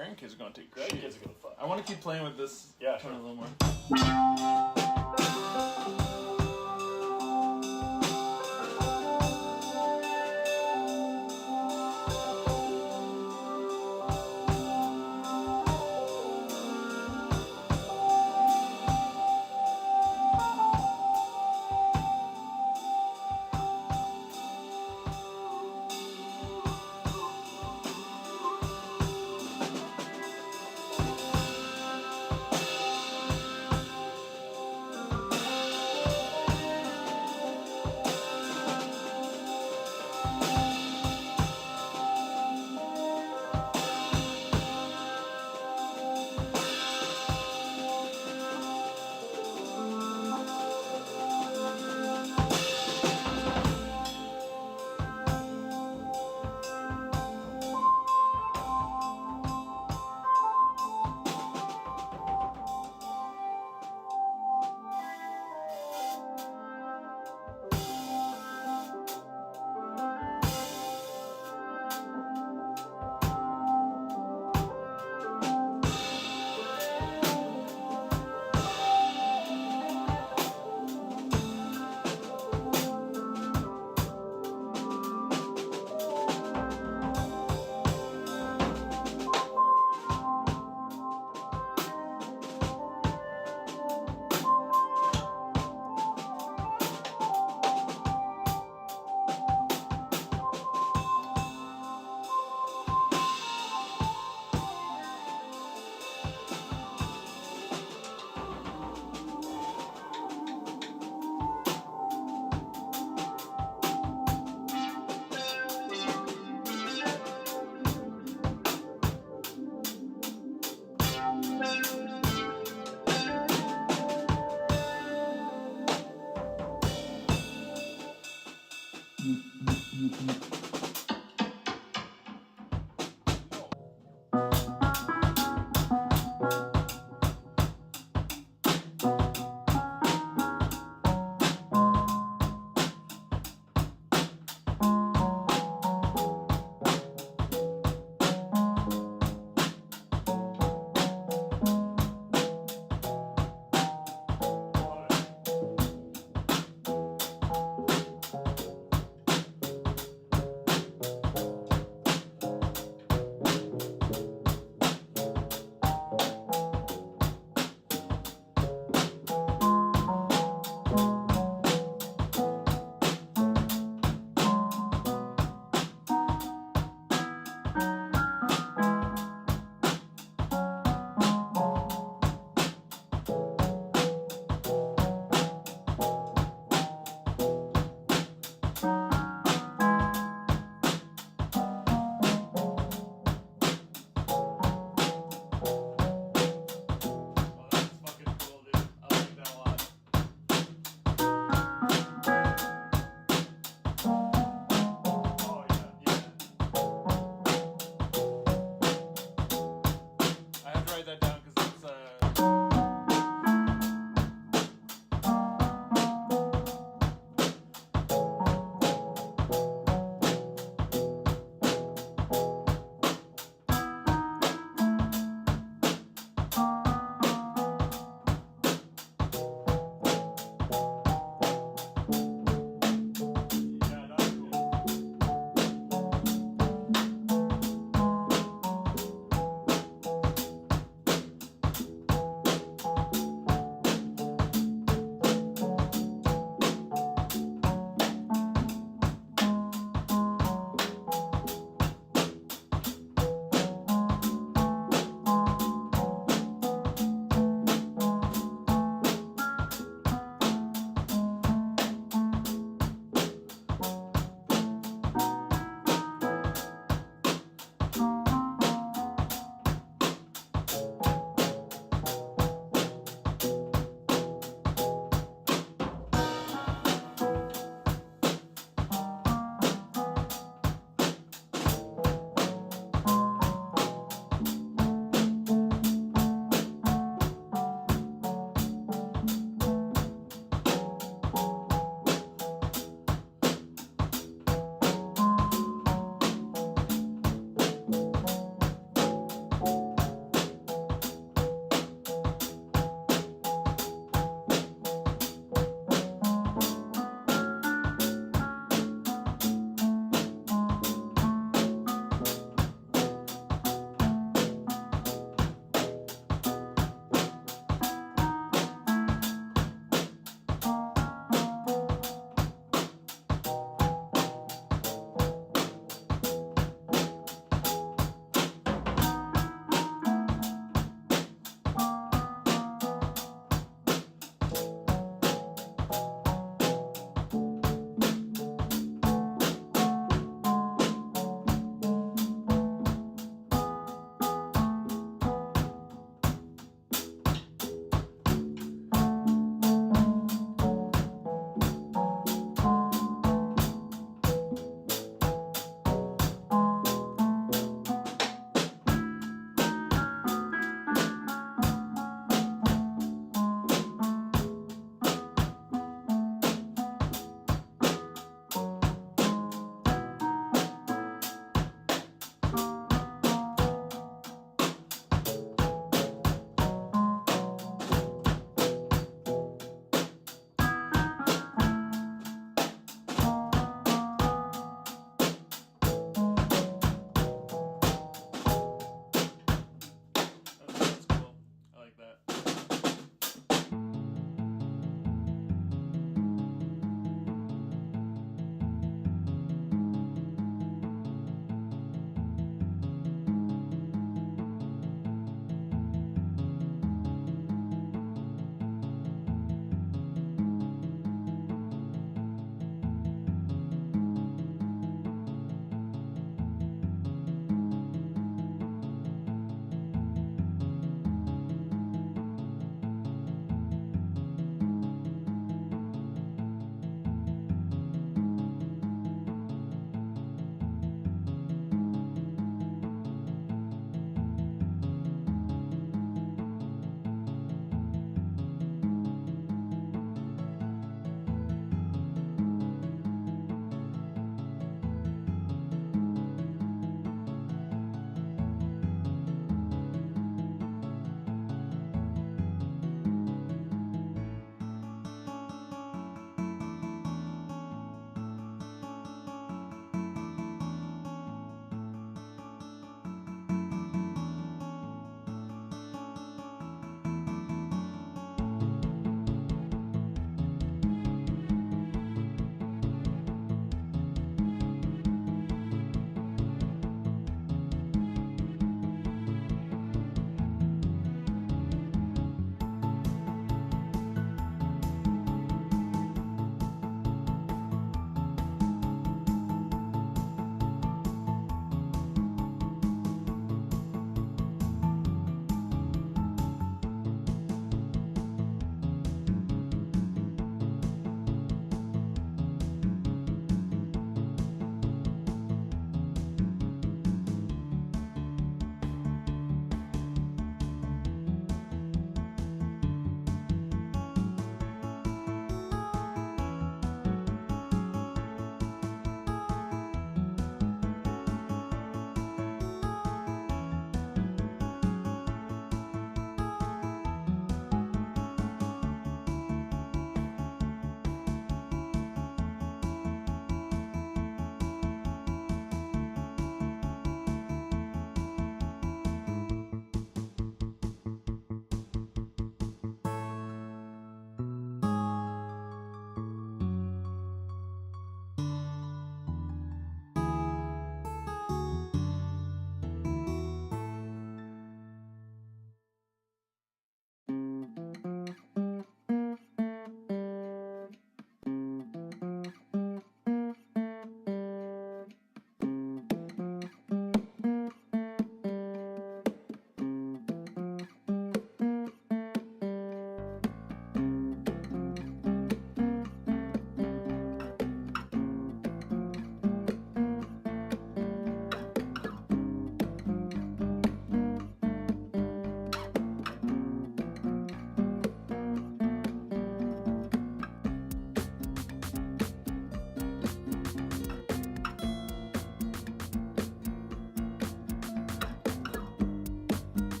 grandkids are going to take a Grandkids are gonna fuck. I want to keep playing with this Yeah, tone sure. a little more.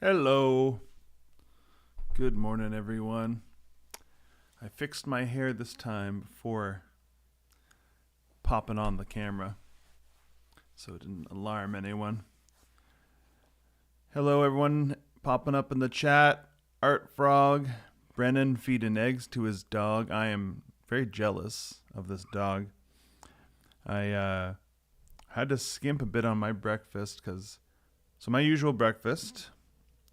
Hello. Good morning, everyone. I fixed my hair this time before popping on the camera, so it didn't alarm anyone. Hello, everyone. Popping up in the chat. Art Frog. Brennan feeding eggs to his dog. I am very jealous of this dog. I had to skimp a bit on my breakfast so my usual breakfast,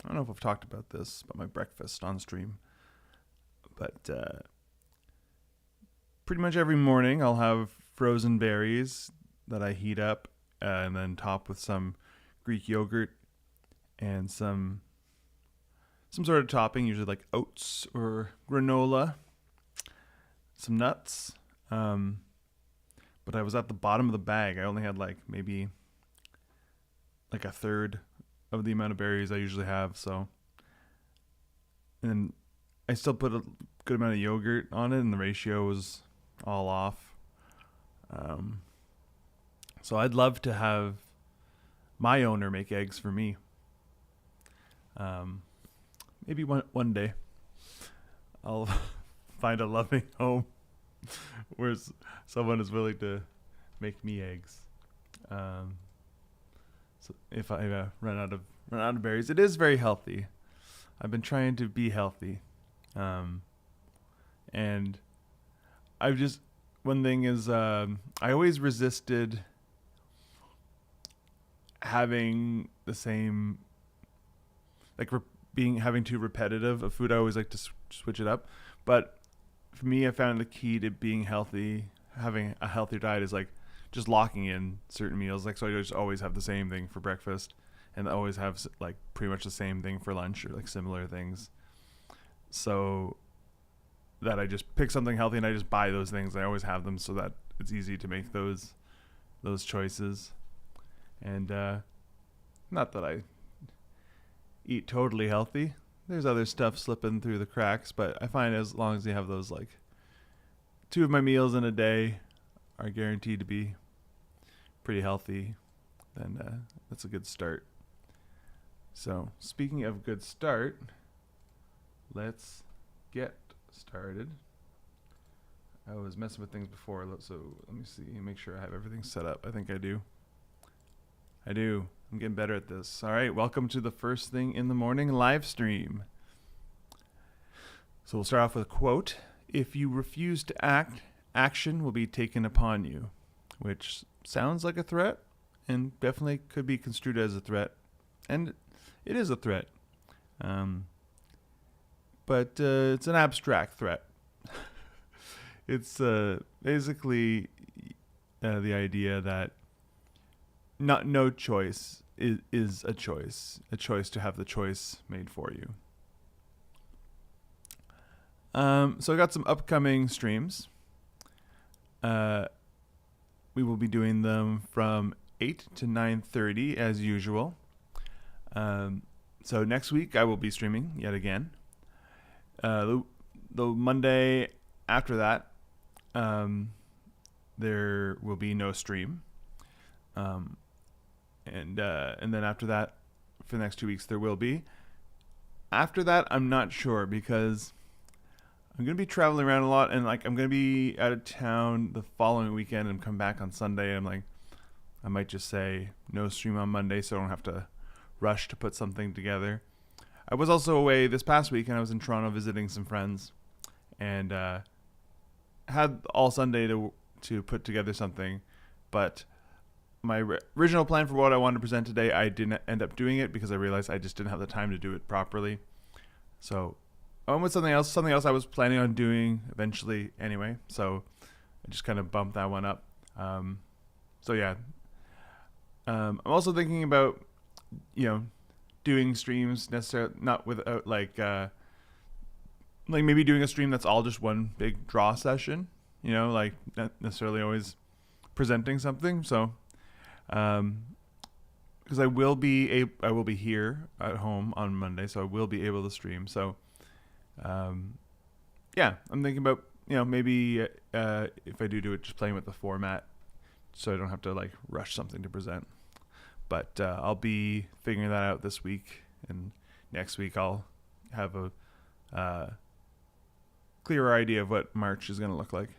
I don't know if I've talked about this, but my breakfast on stream. But pretty much every morning I'll have frozen berries that I heat up and then top with some Greek yogurt and some sort of topping, usually like oats or granola, some nuts. But I was at the bottom of the bag. I only had maybe a third of the amount of berries I usually have. So, and I still put a good amount of yogurt on it, and the ratio was all off. So I'd love to have my owner make eggs for me. Maybe one day I'll find a loving home where someone is willing to make me eggs. So if I run out of berries, it is very healthy. I've been trying to be healthy, and one thing is I always resisted having the same having too repetitive of food. I always like to switch it up, but for me, I found the key to being healthy, having a healthier diet, is just locking in certain meals. So I just always have the same thing for breakfast, and always have pretty much the same thing for lunch, or similar things. So that I just pick something healthy and I just buy those things. I always have them so that it's easy to make those choices. And not that I eat totally healthy. There's other stuff slipping through the cracks, but I find as long as you have those 2 of my meals in a day are guaranteed to be pretty healthy, then that's a good start. So speaking of good start, let's get started. I was messing with things before, so let me see, make sure I have everything set up. I think I do. I'm getting better at this. All right, welcome to the First Thing in the Morning live stream. So we'll start off with a quote. If you refuse to act, action will be taken upon you, which sounds like a threat and definitely could be construed as a threat. And it is a threat. But it's an abstract threat. It's basically the idea that no choice is a choice to have the choice made for you. So I got some upcoming streams. We will be doing them from 8 to 9:30 as usual. So next week I will be streaming yet again. The Monday after that, there will be no stream. And then after that, for the next 2 weeks, there will be. After that, I'm not sure, because I'm going to be traveling around a lot, and I'm going to be out of town the following weekend and come back on Sunday. I might just say no stream on Monday so I don't have to rush to put something together. I was also away this past week, and I was in Toronto visiting some friends, and had all Sunday to put together something, but my original plan for what I wanted to present today, I didn't end up doing it because I realized I just didn't have the time to do it properly. So I went with something else I was planning on doing eventually anyway. So I just kind of bumped that one up. So yeah. I'm also thinking about, doing streams necessarily not without maybe doing a stream that's all just one big draw session, not necessarily always presenting something. So because I will be here at home on Monday, so I will be able to stream. So yeah, I'm thinking about maybe if I do it, just playing with the format, so I don't have to rush something to present. But I'll be figuring that out this week and next week I'll have a clearer idea of what March is going to look like.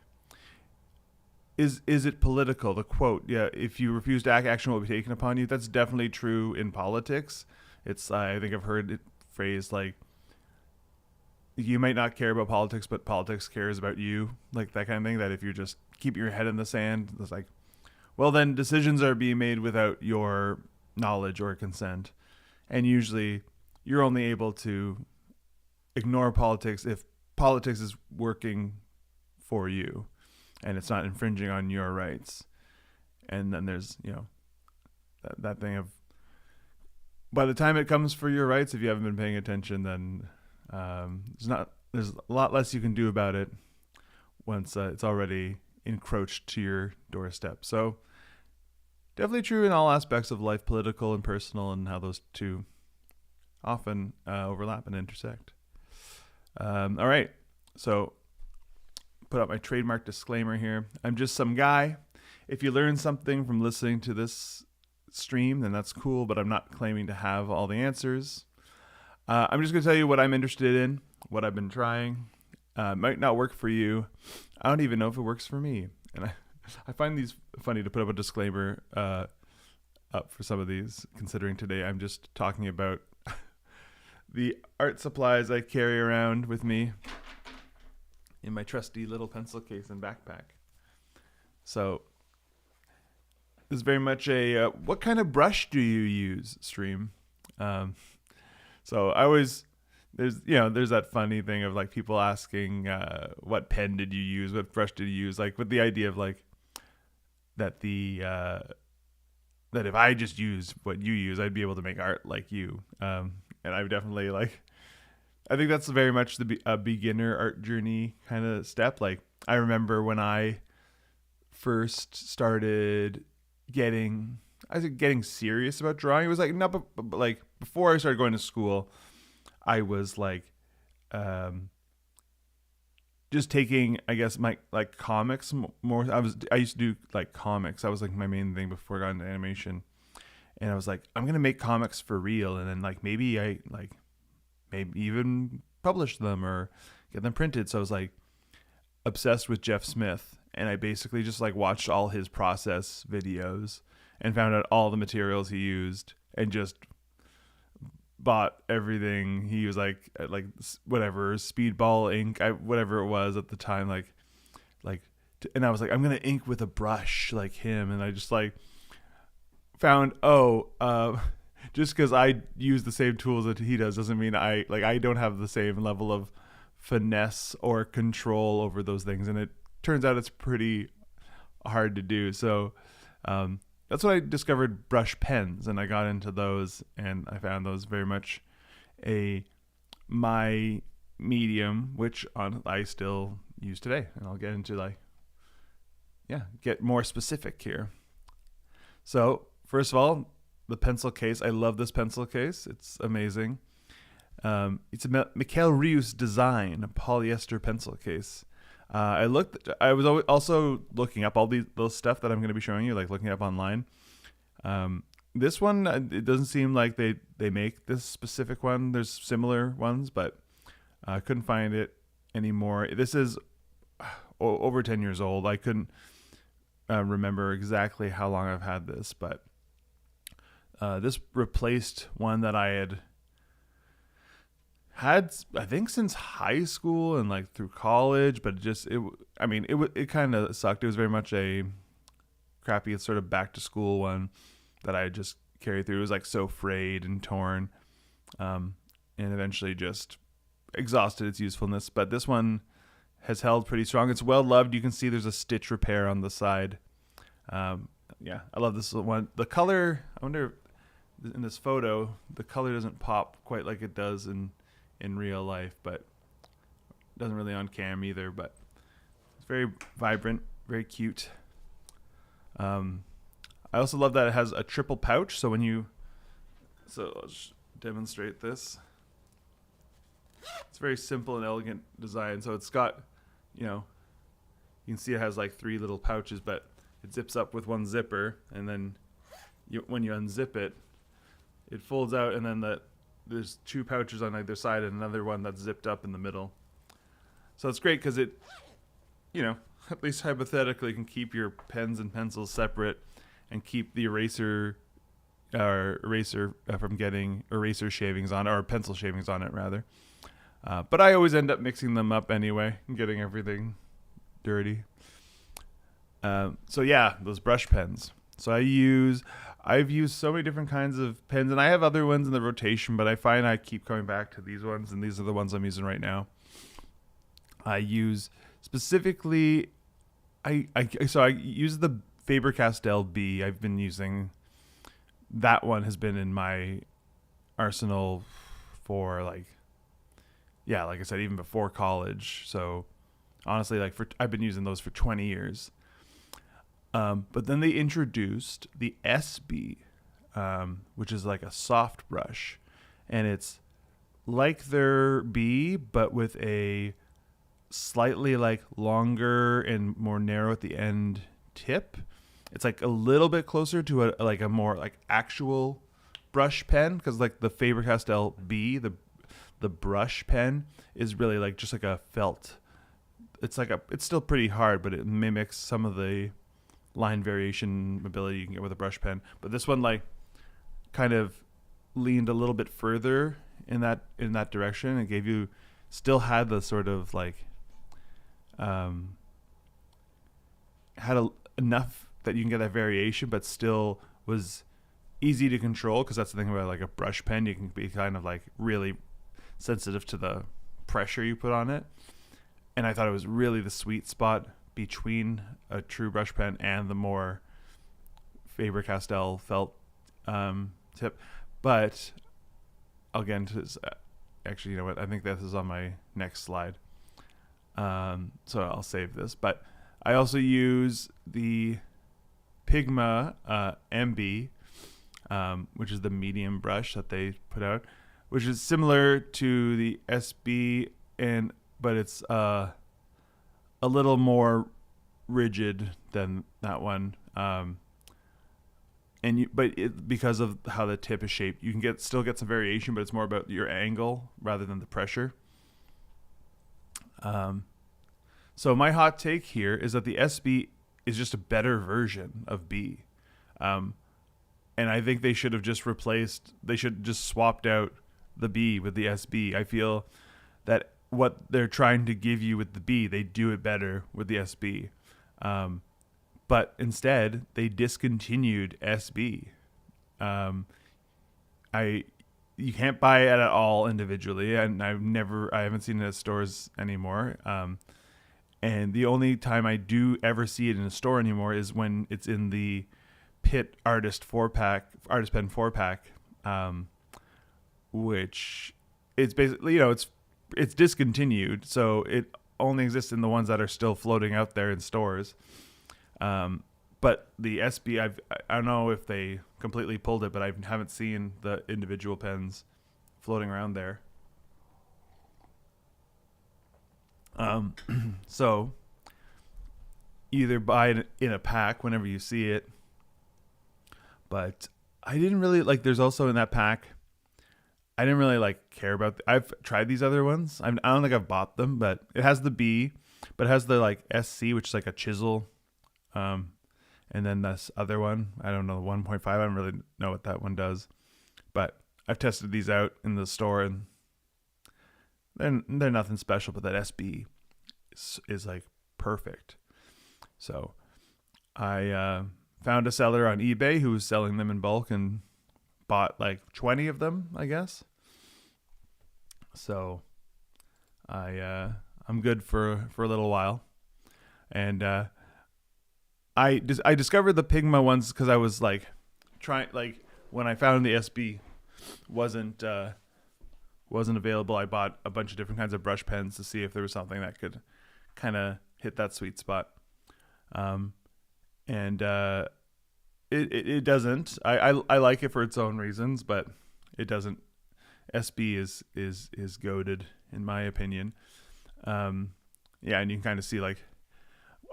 Is it political? The quote, yeah, if you refuse to act, action will be taken upon you. That's definitely true in politics. It's I think I've heard it phrased like, you might not care about politics, but politics cares about you, like that kind of thing. That if you just keep your head in the sand, it's like, well, then decisions are being made without your knowledge or consent, and usually you're only able to ignore politics if politics is working for you and it's not infringing on your rights. And then there's, that thing of, by the time it comes for your rights, if you haven't been paying attention, then there's a lot less you can do about it once it's already encroached to your doorstep. So definitely true in all aspects of life, political and personal, and how those two often overlap and intersect. All right, so put up my trademark disclaimer here. I'm just some guy. If you learn something from listening to this stream, then that's cool, but I'm not claiming to have all the answers. I'm just going to tell you what I'm interested in, what I've been trying. Might not work for you. I don't even know if it works for me. And I find these funny to put up a disclaimer up for some of these, considering today I'm just talking about the art supplies I carry around with me in my trusty little pencil case and backpack. So this is very much a what kind of brush do you use stream. So I always, there's that funny thing of like people asking what pen did you use, what brush did you use, like with the idea of like that that if I just used what you use, I'd be able to make art like you. And I've definitely I think that's very much a beginner art journey kind of step. Like I remember when I first started getting serious about drawing. It was like, no, but like before I started going to school, I was like, just taking, I guess, my like comics more. I used to do like comics. That was like my main thing before I got into animation. And I was like, I'm going to make comics for real. And then like, maybe even publish them or get them printed. So I was like obsessed with Jeff Smith. And I basically just like watched all his process videos and found out all the materials he used and just bought everything he was like whatever, speedball ink, whatever it was at the time, and I was like, I'm gonna ink with a brush like him. And I just like found just because I use the same tools that he does doesn't mean I don't have the same level of finesse or control over those things, and it turns out it's pretty hard to do. So that's when I discovered brush pens, and I got into those, and I found those very much my medium, which I still use today. And I'll get into get more specific here. So first of all, the pencil case. I love this pencil case. It's amazing. It's a Michael Rius design, a polyester pencil case. I was also looking up all those stuff that I'm going to be showing you, like looking up online. This one, it doesn't seem like they make this specific one. There's similar ones, but I couldn't find it anymore. This is over 10 years old. I couldn't remember exactly how long I've had this, but this replaced one that I had I think since high school and like through college, but it kind of sucked. It was very much a crappy sort of back to school one that I just carried through. It was like so frayed and torn, and eventually just exhausted its usefulness. But this one has held pretty strong. It's well loved. You can see there's a stitch repair on the side. I love this one. The color, I wonder in this photo, the color doesn't pop quite like it does in real life, but it doesn't really on cam either, but it's very vibrant, very cute. I also love that it has a triple pouch. So I'll just demonstrate this. It's very simple and elegant design. So it's got, you can see it has like 3 little pouches, but it zips up with one zipper, and then when you unzip it, it folds out, and then there's two pouches on either side and another one that's zipped up in the middle. So it's great because it, at least hypothetically, can keep your pens and pencils separate and keep the eraser from getting eraser shavings on, or pencil shavings on it rather. But I always end up mixing them up anyway and getting everything dirty. So yeah, those brush pens. So I've used so many different kinds of pens, and I have other ones in the rotation, but I find I keep coming back to these ones, and these are the ones I'm using right now. I use specifically, I use the Faber-Castell B. I've been using, that one has been in my arsenal for like I said, even before college. So honestly, I've been using those for 20 years. But then they introduced the SB, which is like a soft brush, and it's like their B, but with a slightly like longer and more narrow at the end tip. It's like a little bit closer to a more like actual brush pen, because like the Faber-Castell B, the brush pen is really like just like a felt. It's still pretty hard, but it mimics some of the line variation ability you can get with a brush pen. But this one like kind of leaned a little bit further in that direction, and still had the sort of like enough that you can get that variation, but still was easy to control, because that's the thing about like a brush pen. You can be kind of like really sensitive to the pressure you put on it. And I thought it was really the sweet spot between a true brush pen and the more Faber-Castell felt tip. But I'll get into this. Actually, you know what? I think this is on my next slide. So I'll save this. But I also use the Pigma MB, which is the medium brush that they put out, which is similar to the SB, but it's a little more rigid than that one. Because of how the tip is shaped, you can still get some variation, but it's more about your angle rather than the pressure. So my hot take here is that the SB is just a better version of B. And I think they should have just swapped out the B with the SB. I feel that what they're trying to give you with the B, they do it better with the SB. But instead, they discontinued SB. You can't buy it at all individually, and I haven't seen it at stores anymore. And the only time I do ever see it in a store anymore is when it's in the Pitt Artist Pen 4-pack, which it's basically, it's discontinued, so it only exists in the ones that are still floating out there in stores. But the SB, I don't know if they completely pulled it, but I haven't seen the individual pens floating around there. So either buy it in a pack whenever you see it. But I didn't really there's also in that pack, I didn't really care about. I've tried these other ones. I don't think I've bought them, but it has the B, but it has the SC, which is like a chisel. And then this other one, I don't know, 1.5. I don't really know what that one does, but I've tested these out in the store, and they're nothing special. But that SB is like perfect. So I found a seller on eBay who was selling them in bulk and bought 20 of them, I guess. So I'm good for a little while. And I discovered the Pigma ones because I was trying, when I found the SB wasn't available, I bought a bunch of different kinds of brush pens to see if there was something that could kind of hit that sweet spot. And it doesn't. I like it for its own reasons, but it doesn't. SB is goated in my opinion. And you can kind of see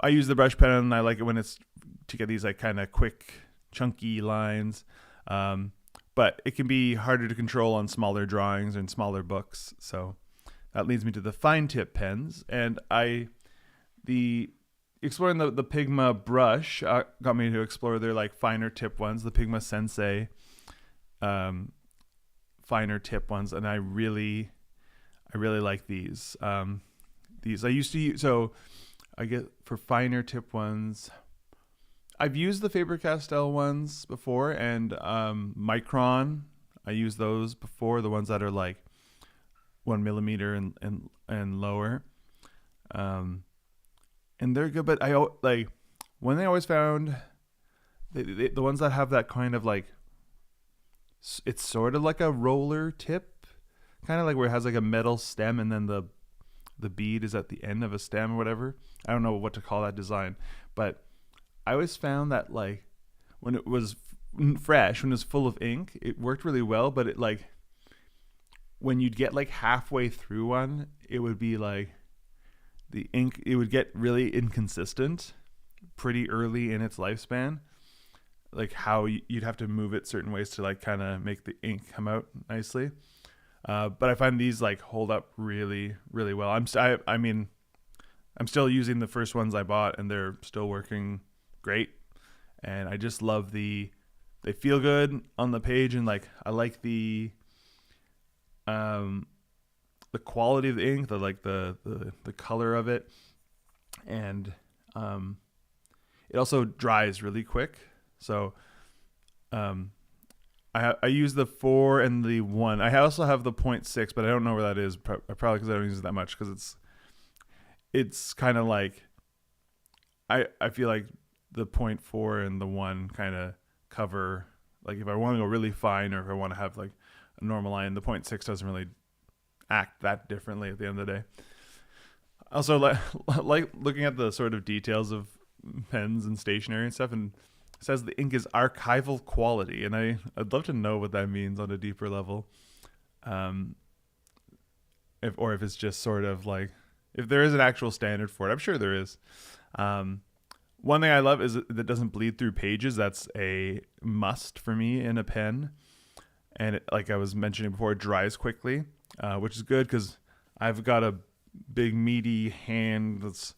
I use the brush pen, and I like it when it's to get these kind of quick, chunky lines. But but it can be harder to control on smaller drawings and smaller books. So that leads me to the fine tip pens, and the exploring the Pigma brush got me to explore their like finer tip ones, the Pigma Sensei finer tip ones, and I really like these. These I used to use, so I get for finer tip ones. I've used the Faber-Castell ones before, and Micron. I use those before, the ones that are like 1 millimeter and lower. And they're good, but I like one thing I always found, the ones that have that kind of like, it's sort of like a roller tip, kind of like where it has like a metal stem and then the bead is at the end of a stem or whatever. I don't know what to call that design, but I always found that like when it was fresh, when it was full of ink, it worked really well, but it like when you'd get like halfway through one, it would be like the ink, it would get really inconsistent pretty early in its lifespan, like how you'd have to move it certain ways to like kind of make the ink come out nicely. But I find these like hold up really, really well. I mean, I'm still using the first ones I bought, and they're still working great. And I just love they feel good on the page, and like I like the quality of the ink, the color of it, and it also dries really quick. So I use the 4 and the 1. I also have the 0.6, but I don't know where that is. Probably because I don't use it that much, because it's kind of like I feel like the 0.4 and the 1 kind of cover, like if I want to go really fine or if I want to have like a normal line, the 0.6 doesn't really act that differently at the end of the day. Also like looking at the sort of details of pens and stationery and stuff, and it says the ink is archival quality, and I'd love to know what that means on a deeper level. If it's just sort of like, if there is an actual standard for it. I'm sure there is. One thing I love is that it doesn't bleed through pages. That's a must for me in a pen. And it, like I was mentioning before, it dries quickly, which is good because I've got a big meaty hand that's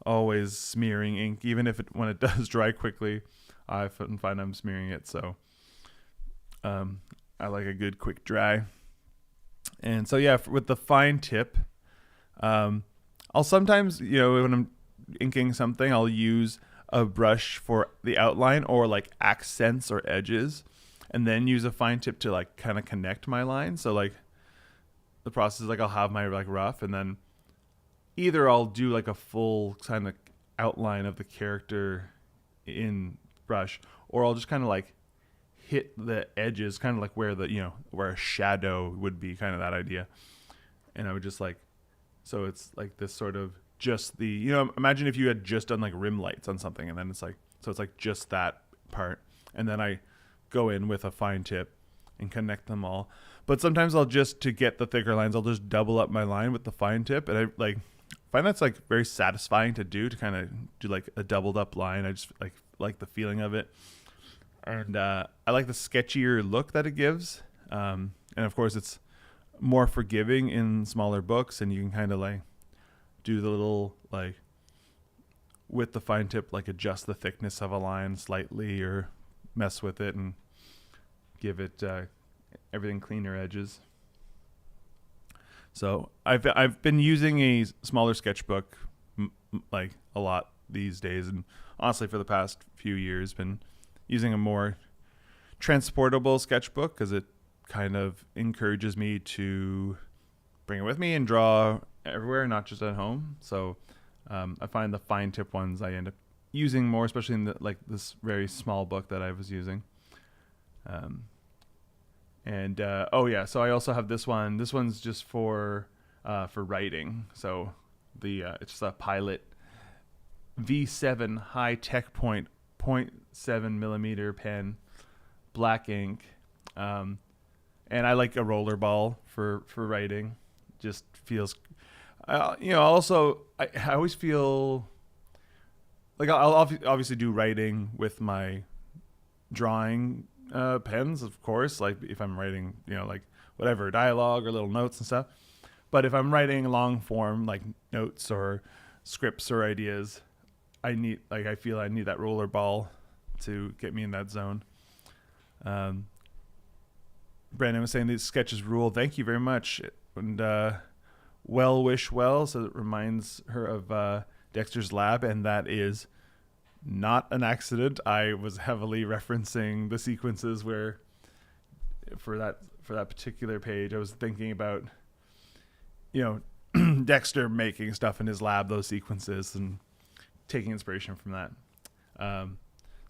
always smearing ink. Even if when it does dry quickly, I find I'm smearing it. So I like a good quick dry. And so yeah, with the fine tip, I'll sometimes, when I'm inking something, I'll use a brush for the outline or like accents or edges, and then use a fine tip to like kind of connect my line. So like the process is like I'll have my like rough, and then either I'll do like a full kind of outline of the character in brush, or I'll just kind of like hit the edges, kind of like where where a shadow would be, kind of that idea. And I would just like, so it's like this sort of just the, imagine if you had just done like rim lights on something, and then it's like, so it's like just that part. And then I go in with a fine tip and connect them all. But sometimes I'll just, to get the thicker lines, I'll just double up my line with the fine tip. And I like find that's like very satisfying to do, to kind of do like a doubled up line. I just like the feeling of it. And I like the sketchier look that it gives. And of course it's more forgiving in smaller books, and you can kind of like do the little, like with the fine tip, like adjust the thickness of a line slightly or mess with it and give it everything cleaner edges. So I've been using a smaller sketchbook like a lot these days, and honestly for the past few years been using a more transportable sketchbook, because it kind of encourages me to bring it with me and draw everywhere, not just at home. So I find the fine tip ones I end up using more, especially in this very small book that I was using. So I also have this one. This one's just for writing. So it's just a Pilot V7 high tech point 0.7 millimeter pen, black ink, and I like a roller ball for writing. Just feels, also I always feel like I'll obviously do writing with my drawing pens, of course, like if I'm writing, like whatever, dialogue or little notes and stuff. But if I'm writing long form, like notes or scripts or ideas, I feel I need that roller ball to get me in that zone. Brandon was saying these sketches rule. Thank you very much. And wish well, so it reminds her of Dexter's Lab, and that is not an accident. I was heavily referencing the sequences where for that particular page, I was thinking about Dexter making stuff in his lab, those sequences, and taking inspiration from that.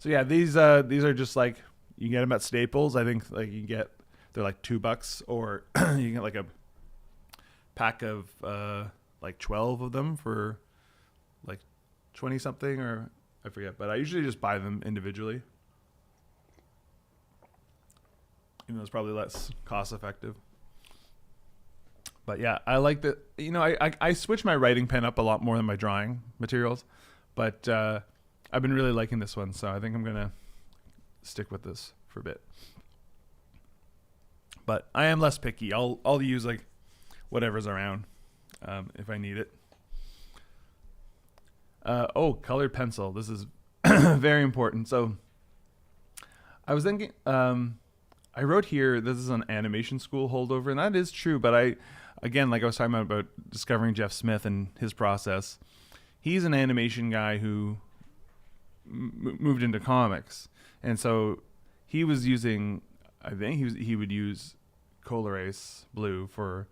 So yeah, these are just like, you can get them at Staples. I think like they're like $2, or you can get like a pack of like 12 of them for like 20 something, or I forget, but I usually just buy them individually. Even though it's probably less cost effective. But yeah, I like that. I switch my writing pen up a lot more than my drawing materials, but I've been really liking this one, so I think I'm gonna stick with this for a bit. But I am less picky. I'll use like whatever's around if I need it. Colored pencil. This is very important. So I was thinking, I wrote here, this is an animation school holdover, and that is true. But again, like I was talking about discovering Jeff Smith and his process. He's an animation guy who moved into comics, and so he was using, I think he would use Colorace blue for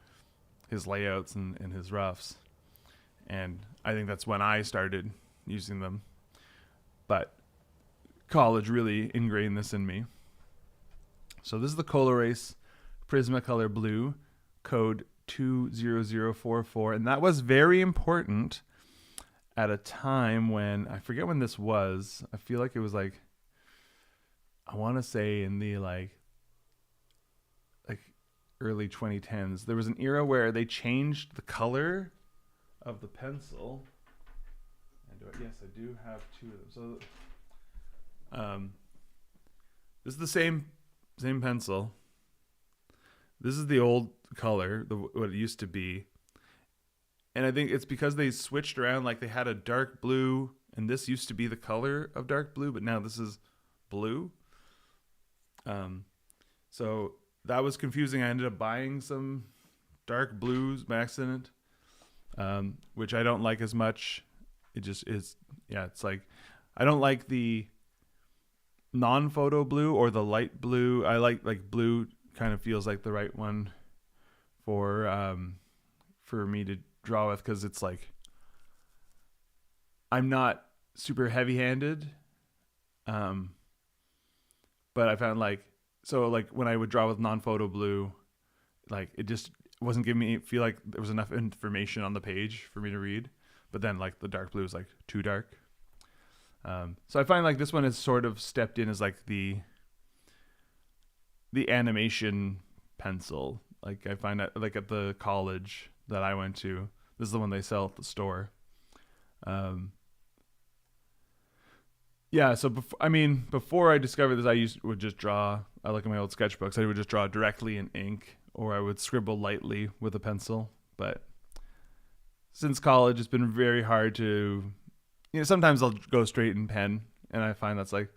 his layouts and his roughs, and I think that's when I started using them. But college really ingrained this in me. So this is the Colorace Prismacolor Blue, code 20044, and that was very important at a time when, I forget when this was. I feel like it was like, I want to say in the like early 2010s. There was an era where they changed the color of the pencil. Yes, I do have two of them. So this is the same pencil. This is the old color, what it used to be. And I think it's because they switched around, like they had a dark blue, and this used to be the color of dark blue, but now this is blue. So that was confusing. I ended up buying some dark blues by accident, which I don't like as much. It just is, yeah, it's like, I don't like the non-photo blue or the light blue. I like blue kind of feels like the right one for me to draw with, because it's like, I'm not super heavy-handed, but I found like when I would draw with non-photo blue, like it just wasn't giving me feel like there was enough information on the page for me to read. But then like the dark blue is like too dark. So I find like this one has sort of stepped in as like the animation pencil. Like I find that like at the college that I went to, this is the one they sell at the store. Yeah, so before I discovered this, I would just draw. I look at my old sketchbooks. I would just draw directly in ink, or I would scribble lightly with a pencil. But since college, it's been very hard to, sometimes I'll go straight in pen, and I find that's like,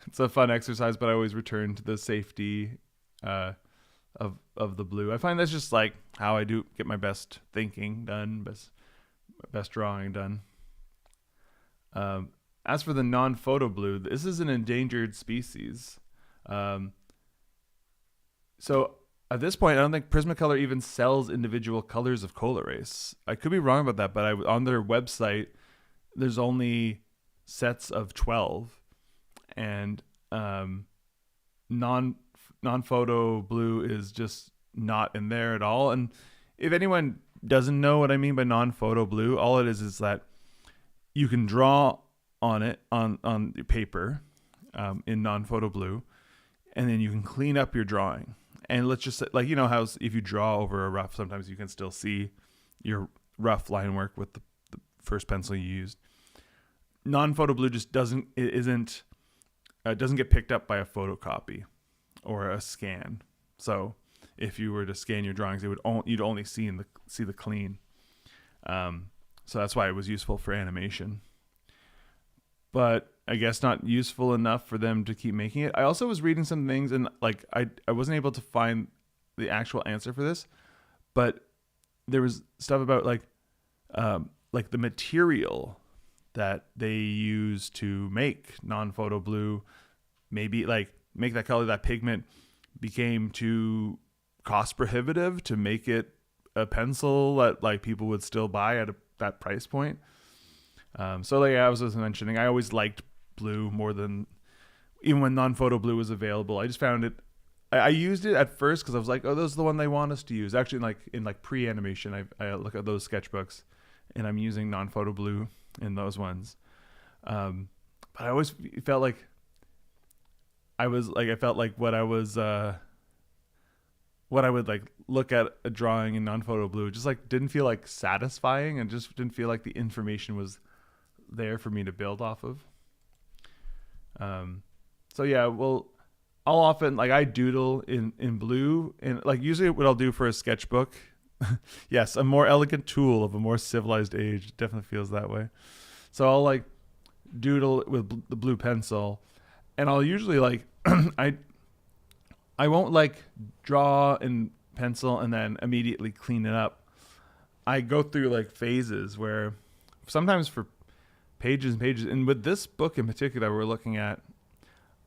it's a fun exercise, but I always return to the safety of the blue. I find that's just like how I do get my best thinking done, best drawing done. As for the non-photo blue, this is an endangered species. So at this point, I don't think Prismacolor even sells individual colors of Colorace. I could be wrong about that, but on their website, there's only sets of 12, and non-photo blue is just not in there at all. And if anyone doesn't know what I mean by non-photo blue, all it is that you can draw on it on paper in non-photo blue, and then you can clean up your drawing. And let's just say, like, how if you draw over a rough, sometimes you can still see your rough line work with the first pencil you used. Non-photo blue just doesn't get picked up by a photocopy. or a scan. So if you were to scan your drawings, you'd only see the clean. So that's why it was useful for animation. But I guess not useful enough for them to keep making it. I also was reading some things, and like I wasn't able to find the actual answer for this, but there was stuff about like the material that they use to make non-photo blue, maybe like make that color, that pigment, became too cost prohibitive to make it a pencil that like people would still buy at that price point. So like I was just mentioning, I always liked blue more than, even when non-photo blue was available. I just found it, I used it at first because I was like, oh, those are the one they want us to use. Actually, in pre-animation, I look at those sketchbooks and I'm using non-photo blue in those ones. But I always felt like what I would like look at a drawing in non-photo blue just like didn't feel like satisfying, and just didn't feel like the information was there for me to build off of. So yeah, well, I'll often like I doodle in blue, and like usually what I'll do for a sketchbook, yes, a more elegant tool of a more civilized age. It definitely feels that way. So I'll like doodle with the blue pencil, and I'll usually like I won't like draw in pencil and then immediately clean it up. I go through like phases where sometimes for pages and pages, and with this book in particular we're looking at,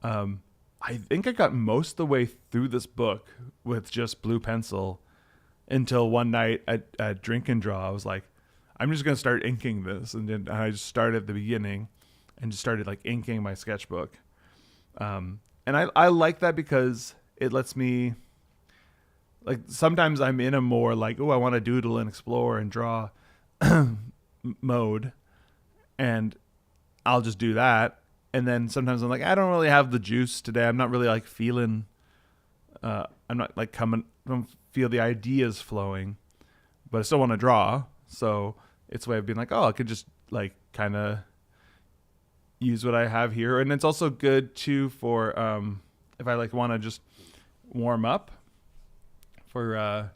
I think I got most of the way through this book with just blue pencil until one night at Drink and Draw, I was like, I'm just going to start inking this. And then I just started at the beginning and just started like inking my sketchbook. And I like that because it lets me, like, sometimes I'm in a more like, oh, I want to doodle and explore and draw mode, and I'll just do that. And then sometimes I'm like, I don't really have the juice today. I'm not really like feeling, I'm not like I don't feel the ideas flowing, but I still want to draw. So it's a way of being like, oh, I could just like kind of use what I have here. And it's also good too for, if I like want to just warm up for,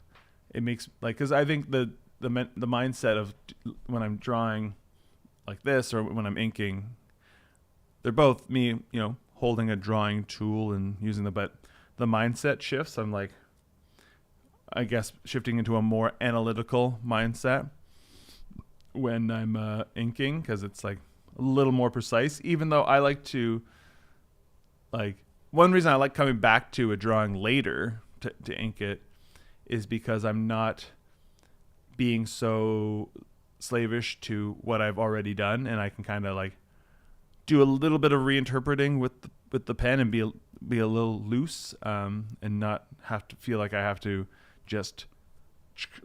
it makes like, cause I think the mindset of when I'm drawing like this or when I'm inking, they're both me, holding a drawing tool and using but the mindset shifts. I'm like, I guess shifting into a more analytical mindset when I'm inking, because it's like a little more precise, even though I like to, like, one reason I like coming back to a drawing later to ink it is because I'm not being so slavish to what I've already done, and I can kind of like do a little bit of reinterpreting with the pen and be a little loose, and not have to feel like I have to just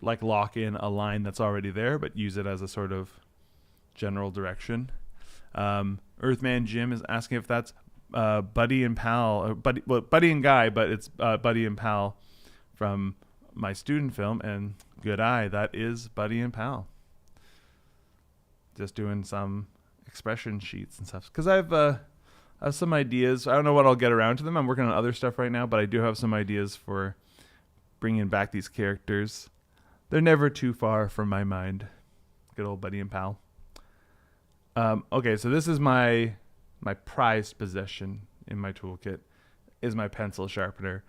like lock in a line that's already there, but use it as a sort of general direction. Earthman Jim is asking if that's Buddy and Pal, or Buddy and Guy, but it's Buddy and Pal from my student film, and good eye, that is Buddy and Pal. Just doing some expression sheets and stuff, because I have some ideas. I don't know what I'll get around to them. I'm working on other stuff right now, but I do have some ideas for bringing back these characters. They're never too far from my mind. Good old Buddy and Pal. Okay, so this is my prized possession in my toolkit, is my pencil sharpener.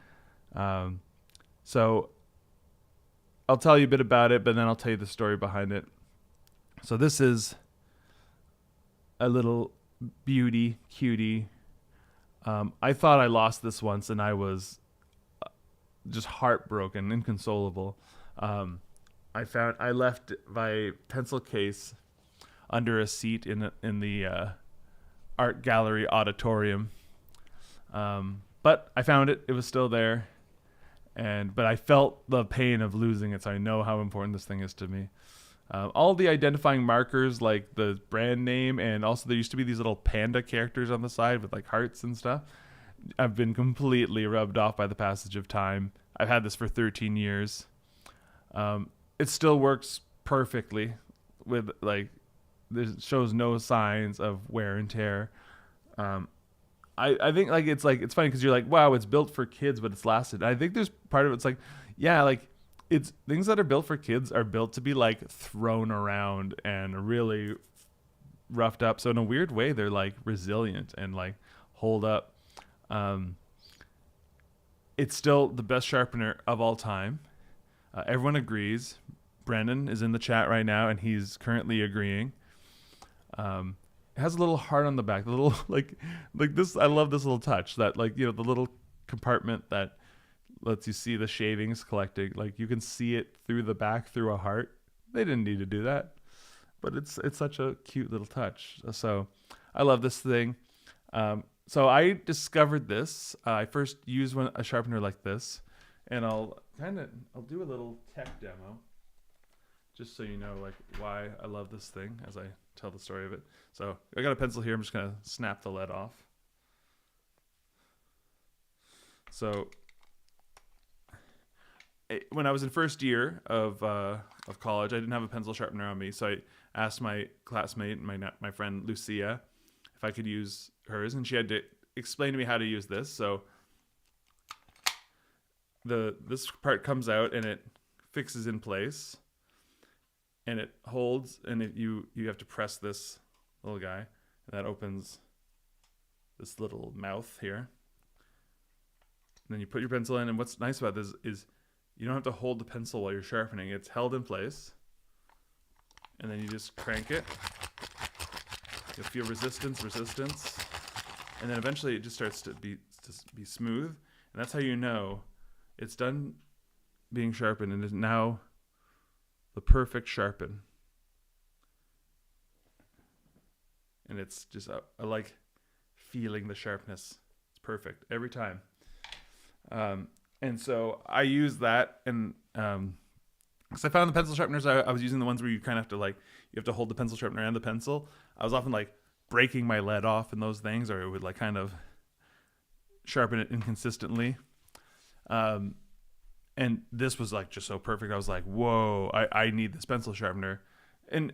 So I'll tell you a bit about it, but then I'll tell you the story behind it. So this is a little beauty, cutie. I thought I lost this once, and I was just heartbroken, inconsolable. I left my pencil case under a seat in the art gallery auditorium, but I found it. It was still there, but I felt the pain of losing it, so I know how important this thing is to me. All the identifying markers, like the brand name, and also there used to be these little panda characters on the side with like hearts and stuff, I've been completely rubbed off by the passage of time. I've had this for 13 years. It still works perfectly with like, it shows no signs of wear and tear. I think like it's funny because you're like, wow, it's built for kids, but it's lasted. I think there's part of it's like, yeah, like it's things that are built for kids are built to be like thrown around and really roughed up. So in a weird way, they're like resilient and like hold up. Um, it's still the best sharpener of all time. Everyone agrees. Brendan is in the chat right now, and he's currently agreeing. It has a little heart on the back, the little like this. I love this little touch that like the little compartment that lets you see the shavings collecting. Like you can see it through the back through a heart. They didn't need to do that, but it's such a cute little touch. So I love this thing. So I discovered this. I first used a sharpener like this, and I'll do a little tech demo, just so you know like why I love this thing as I tell the story of it. So I got a pencil here. I'm just gonna snap the lead off. So when I was in first year of college, I didn't have a pencil sharpener on me, so I asked my classmate, my friend Lucia, if I could use hers, and she had to explain to me how to use this. So this part comes out and it fixes in place, and it holds, and you have to press this little guy, and that opens this little mouth here. And then you put your pencil in, and what's nice about this is you don't have to hold the pencil while you're sharpening. It's held in place, and then you just crank it. You'll feel resistance, and then eventually it just starts to be smooth, and that's how you know it's done being sharpened and is now the perfect sharpen. And it's just I like feeling the sharpness. It's perfect every time. And so I use that, and because I found the pencil sharpeners, I was using the ones where you kind of have to you have to hold the pencil sharpener and the pencil. I was often like breaking my lead off in those things, or it would like kind of sharpen it inconsistently. And this was like just so perfect. I was like, whoa, I need this pencil sharpener. And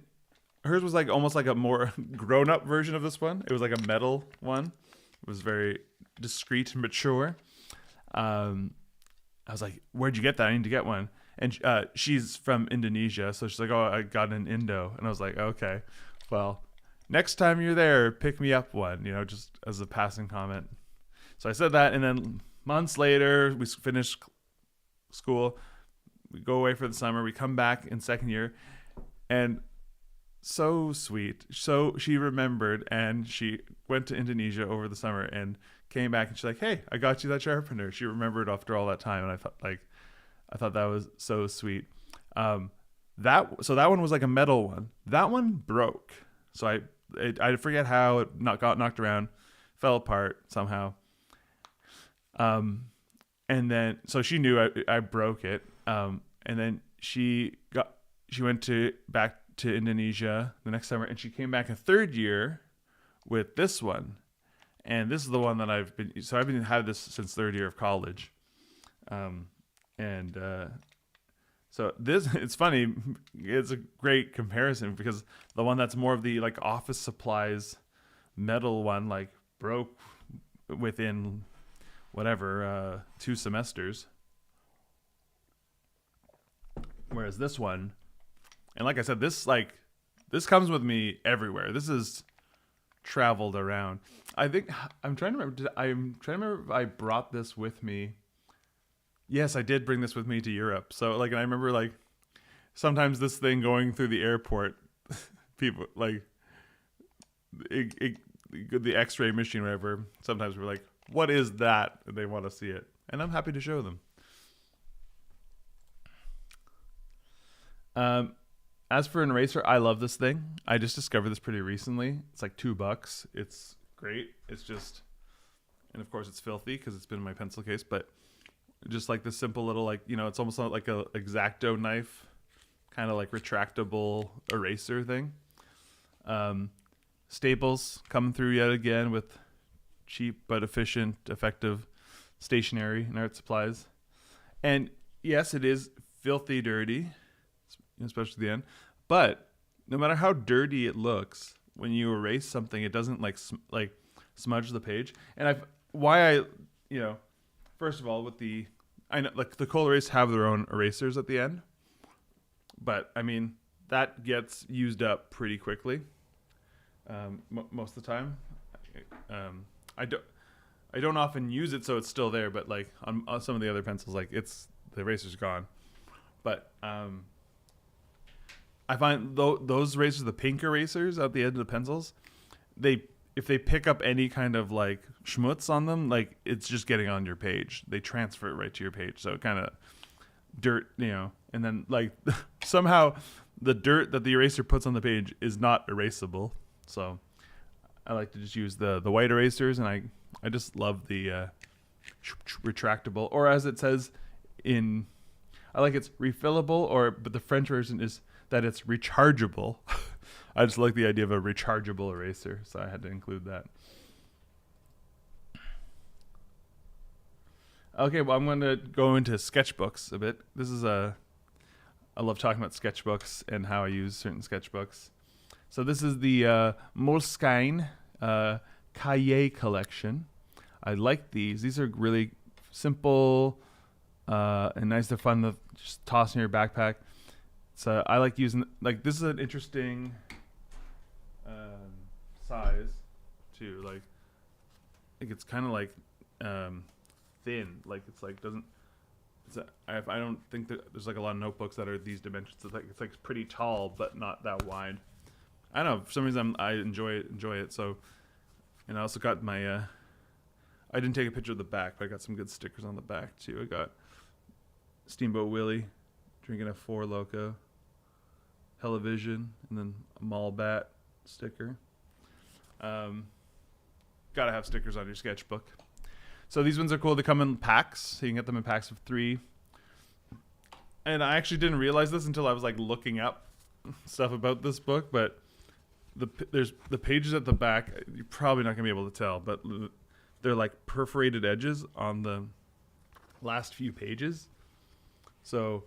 hers was like almost like a more grown up version of this one. It was like a metal one. It was very discreet and mature. I was like, where'd you get that? I need to get one. And she's from Indonesia, so she's like, oh, I got an Indo. And I was like, okay, well, next time you're there, pick me up one, just as a passing comment. So I said that, and then months later, we finished school. We go away for the summer. We come back in second year, and so sweet. So she remembered, and she went to Indonesia over the summer and came back, and she's like, hey, I got you that sharpener. She remembered after all that time, and I thought that was so sweet. That one was like a metal one. That one broke. So I forget how it got knocked around, fell apart somehow. And then so she knew I broke it. And then she went back to Indonesia the next summer, and she came back in third year with this one. And this is the one that I've had this since third year of college. So this, it's funny, it's a great comparison because the one that's more of the like office supplies metal one like broke within whatever 2 semesters, whereas this one, and like I said, this comes with me everywhere. This is traveled around. I think I'm trying to remember if I brought this with me. Yes, I did bring this with me to Europe. So and I remember sometimes this thing going through the airport, people the X-ray machine, whatever. Sometimes we're like, "What is that?" And they want to see it, and I'm happy to show them. As for an eraser, I love this thing. I just discovered this pretty recently. It's like $2. It's great. It's just, and of course it's filthy because it's been in my pencil case, but just like this simple little it's almost like a X-Acto knife, kind of like retractable eraser thing. Staples coming through yet again with cheap but efficient, effective stationery and art supplies. And yes, it is filthy dirty, especially the end. But no matter how dirty it looks, when you erase something, it doesn't like smudge the page. And why I, first of all, I know like the cold erase have their own erasers at the end, but I mean that gets used up pretty quickly. Most of the time, I don't often use it, so it's still there. But like on some of the other pencils, like the eraser's gone. But I find those erasers, the pink erasers at the end of the pencils, if they pick up any kind of like schmutz on them, like it's just getting on your page. They transfer it right to your page, so it kind of dirt, and then like somehow the dirt that the eraser puts on the page is not erasable. So I like to just use the white erasers, and I just love the retractable, or as it says I like it's refillable, but the French version is that it's rechargeable. I just like the idea of a rechargeable eraser, so I had to include that. Okay, well, I'm going to go into sketchbooks a bit. I love talking about sketchbooks and how I use certain sketchbooks. So this is the Moleskine Cahier collection. I like these. These are really simple and nice. They're fun to just toss in your backpack. So I like using, like, this is an interesting size too. Like it's kind of like thin. Like it's like doesn't. I don't think that there's like a lot of notebooks that are these dimensions. It's like pretty tall, but not that wide. I don't know. For some reason, I enjoy it. So, and I also got my. I didn't take a picture of the back, but I got some good stickers on the back too. I got Steamboat Willie drinking a Four Loko, television, and then a mall bat sticker. Gotta have stickers on your sketchbook. So these ones are cool. They come in packs, so you can get them in packs of 3. And I actually didn't realize this until I was like looking up stuff about this book, but there's the pages at the back. You're probably not gonna be able to tell, but they're like perforated edges on the last few pages. So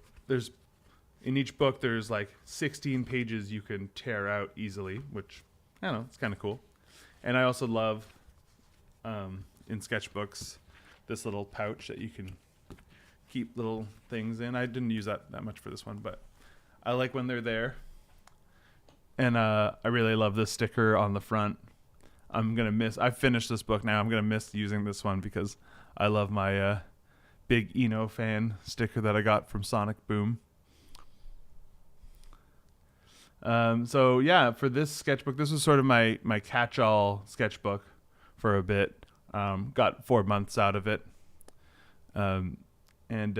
in each book there's like 16 pages you can tear out easily, which I don't know, it's kind of cool. And I also love in sketchbooks this little pouch that you can keep little things in. I didn't use that much for this one, but I like when they're there. And I really love this sticker on the front. I finished this book now. I'm gonna miss using this one because I love my big Eno fan sticker that I got from Sonic Boom. So yeah, for this sketchbook, this was sort of my catch-all sketchbook for a bit. Got 4 months out of it. And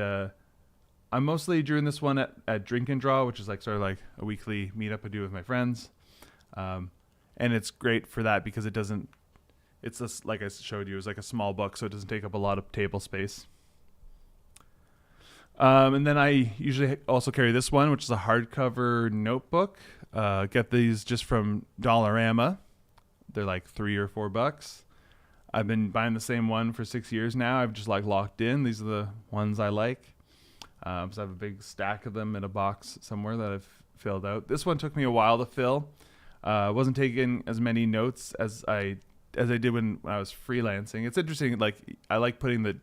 I'm mostly doing this one at Drink and Draw, which is like sort of like a weekly meetup I do with my friends. And it's great for that because it's just, like I showed you, it's like a small book, so it doesn't take up a lot of table space. And then I usually also carry this one, which is a hardcover notebook. Get these just from Dollarama. They're like $3 or $4. I've been buying the same one for 6 years now. I've just like locked in. These are the ones I like. So I have a big stack of them in a box somewhere that I've filled out. This one took me a while to fill. Wasn't taking as many notes as I did when I was freelancing. It's interesting. Like I like putting the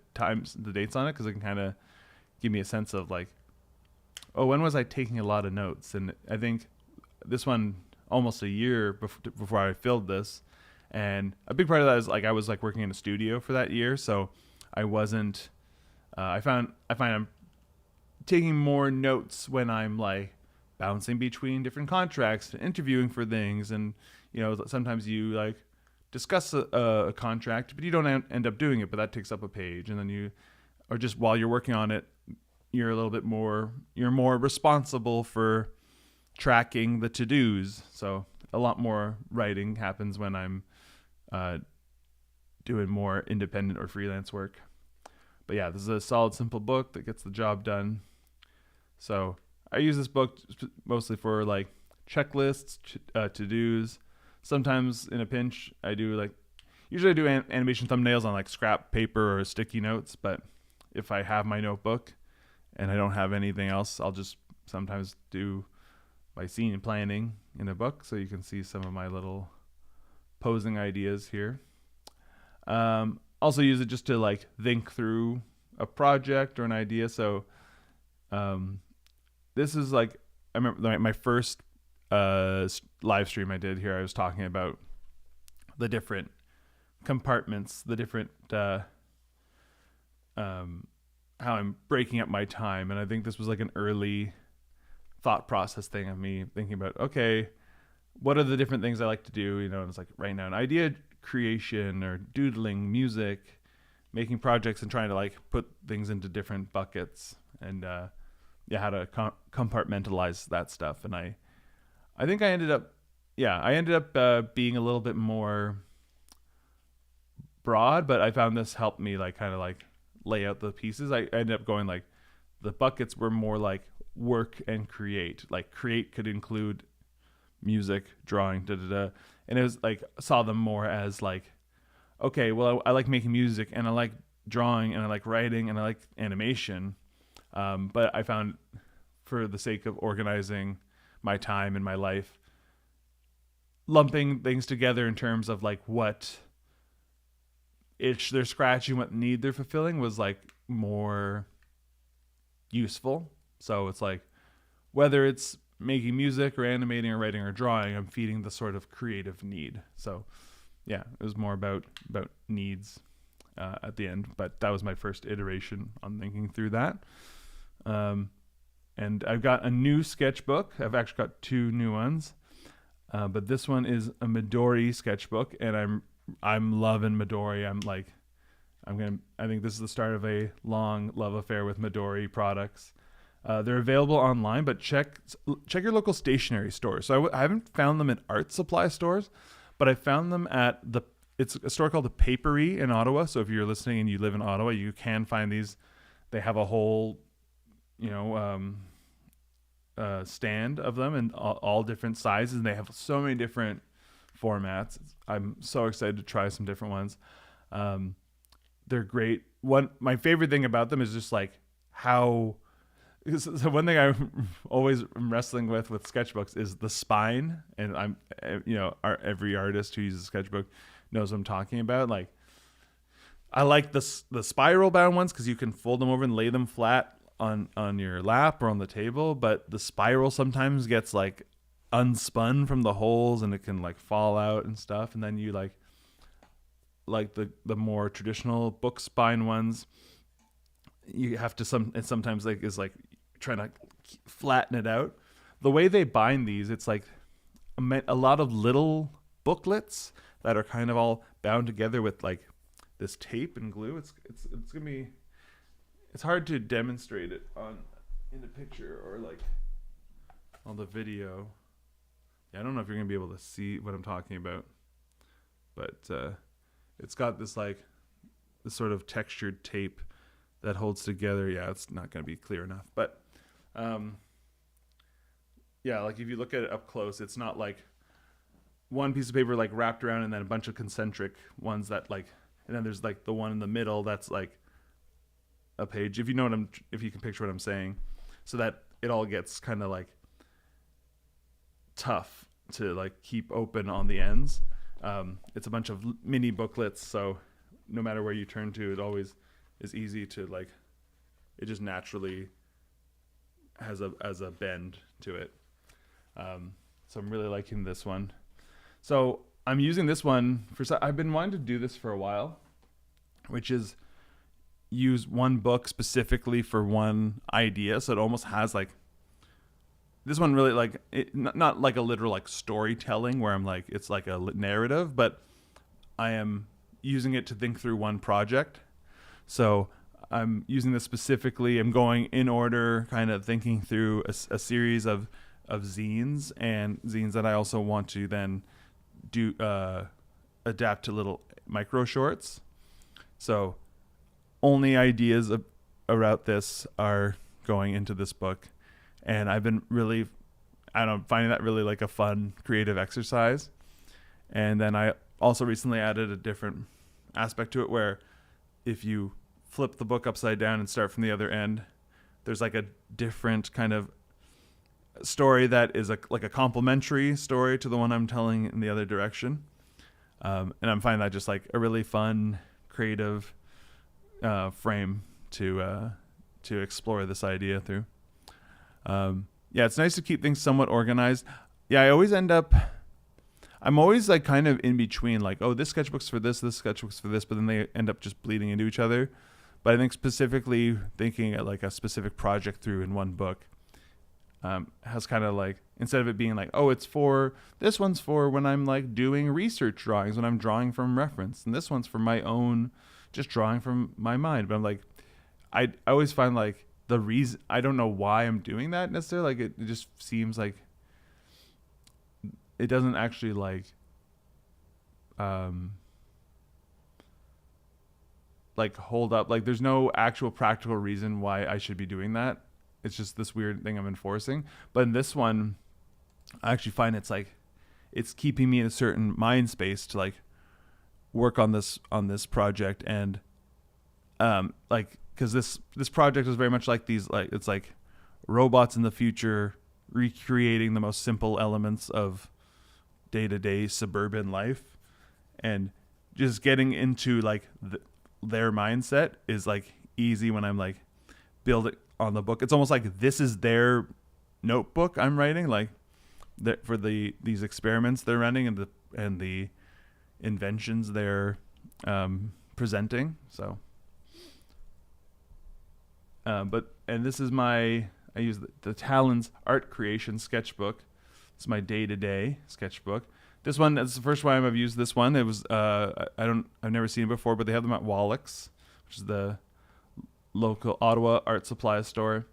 dates on it because it can kind of give me a sense of like, oh, when was I taking a lot of notes? And I think this one almost a year before I filled this. And a big part of that is like I was like working in a studio for that year, so I wasn't. I find I'm taking more notes when I'm like bouncing between different contracts and interviewing for things, and sometimes you like discuss a contract, but you don't end up doing it, but that takes up a page, and then or just while you're working on it, you're more responsible for tracking the to-dos. So a lot more writing happens when I'm doing more independent or freelance work. But yeah, this is a solid, simple book that gets the job done. So I use this book mostly for like checklists, to-dos. Sometimes in a pinch, usually I do animation thumbnails on like scrap paper or sticky notes. But if I have my notebook and I don't have anything else, I'll just sometimes do my scene planning in a book. So you can see some of my little posing ideas here. Also use it just to like think through a project or an idea. So this is like, I remember my first live stream I did here. I was talking about the different compartments, the different how I'm breaking up my time. And I think this was like an early thought process thing of me thinking about, okay, what are the different things I like to do? You know, and it's like right now an idea creation or doodling, music, making projects, and trying to like put things into different buckets, and how to compartmentalize that stuff. And I think I ended up being a little bit more broad, but I found this helped me like kind of like lay out the pieces. I ended up going like the buckets were more like work and create. Like create could include music, drawing, and it was like saw them more as like, okay, well I like making music and I like drawing and I like writing and I like animation, but I found for the sake of organizing my time and my life, lumping things together in terms of like what itch they're scratching, what need they're fulfilling was like more useful. So it's like whether it's making music or animating or writing or drawing, I'm feeding the sort of creative need. So yeah, it was more about needs at the end, but that was my first iteration on thinking through that. And I've got a new sketchbook. I've actually got two new ones, but this one is a Midori sketchbook, and I'm loving Midori. I think this is the start of a long love affair with Midori products. They're available online, but check your local stationery stores. So I haven't found them in art supply stores, but I found them at it's a store called the Papery in Ottawa. So if you're listening and you live in Ottawa, you can find these. They have a whole, stand of them in all different sizes, and they have so many different formats. I'm so excited to try some different ones. They're great. My favorite thing about them is just like how. So one thing I always am wrestling with sketchbooks is the spine, and every artist who uses a sketchbook knows what I'm talking about. Like, I like the spiral bound ones because you can fold them over and lay them flat on your lap or on the table, but the spiral sometimes gets like unspun from the holes and it can like fall out and stuff. And then you like the more traditional book spine ones, you have to sometimes like is like trying to flatten it out. The way they bind these, it's like a lot of little booklets that are kind of all bound together with like this tape and glue. It's gonna be, it's hard to demonstrate it in the picture or like on the video. Yeah, I don't know if you're gonna be able to see what I'm talking about, but it's got this sort of textured tape that holds together. Yeah, it's not going to be clear enough, but like if you look at it up close, it's not like one piece of paper like wrapped around and then a bunch of concentric ones that like, and then there's like the one in the middle that's like a page. If you can picture what I'm saying, so that it all gets kind of like tough to like keep open on the ends. It's a bunch of mini booklets, so no matter where you turn to, it always is easy to like, it just naturally has a bend to it. So I'm really liking this one. So I'm using this one I've been wanting to do this for a while, which is use one book specifically for one idea. So it almost has like, this one really like it, not like a literal like storytelling where I'm like, it's like a narrative, but I am using it to think through one project. So I'm using this specifically. I'm going in order, kind of thinking through a series of zines, and zines that I also want to then do adapt to little micro shorts. So only ideas about this are going into this book, and I've been really, finding that really like a fun creative exercise. And then I also recently added a different aspect to it where if you flip the book upside down and start from the other end, there's like a different kind of story that is like a complementary story to the one I'm telling in the other direction. And I'm finding that just like a really fun, creative frame to explore this idea through. Yeah, it's nice to keep things somewhat organized. Yeah, I'm always like kind of in between, like, oh, this sketchbook's for this sketchbook's for this, but then they end up just bleeding into each other. But I think specifically thinking at like a specific project through in one book has kind of like, instead of it being like, oh, this one's for when I'm like doing research drawings, when I'm drawing from reference, and this one's for my own, just drawing from my mind. But I'm like, I always find like the reason, I don't know why I'm doing that necessarily. Like it just seems like it doesn't actually like hold up. Like there's no actual practical reason why I should be doing that. It's just this weird thing I'm enforcing. But in this one, I actually find it's keeping me in a certain mind space to like work on this project. And like, because this project is very much like these, like it's like robots in the future recreating the most simple elements of day-to-day suburban life, and just getting into like their mindset is like easy when I'm like building on the book. It's almost like this is their notebook I'm writing, like for these experiments they're running and the inventions they're presenting. So and this is I use the Talon's art creation sketchbook. It's my day-to-day sketchbook. This one, it's the first time I've used this one. It was I've never seen it before, but they have them at Wallach's, which is the local Ottawa art supply store,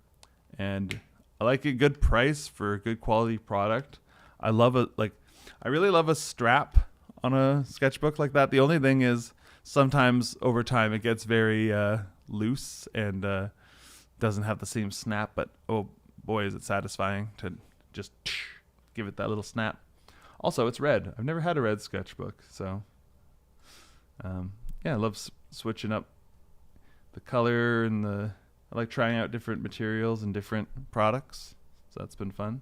and I like a good price for a good quality product. I really love a strap on a sketchbook like that. The only thing is sometimes over time it gets very loose and doesn't have the same snap, but oh boy is it satisfying to just give it that little snap. Also, it's red. I've never had a red sketchbook, so yeah, I love switching up the color and I like trying out different materials and different products, so that's been fun.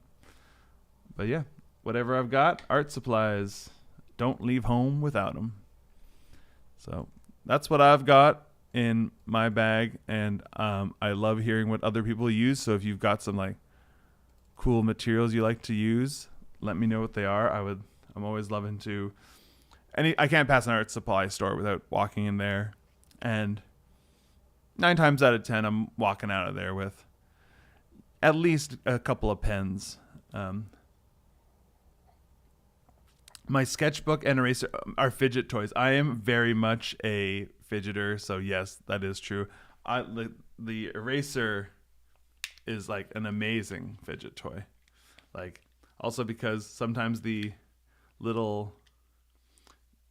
But yeah, whatever I've got, art supplies, don't leave home without them. So that's what I've got in my bag, and I love hearing what other people use. So if you've got some like cool materials you like to use, let me know what they are. I'm always loving to. I can't pass an art supply store without walking in there, and 9 times out of 10, I'm walking out of there with at least a couple of pens. My sketchbook and eraser are fidget toys. I am very much a fidgeter, so yes, that is true. The eraser is like an amazing fidget toy. Like, also because sometimes the little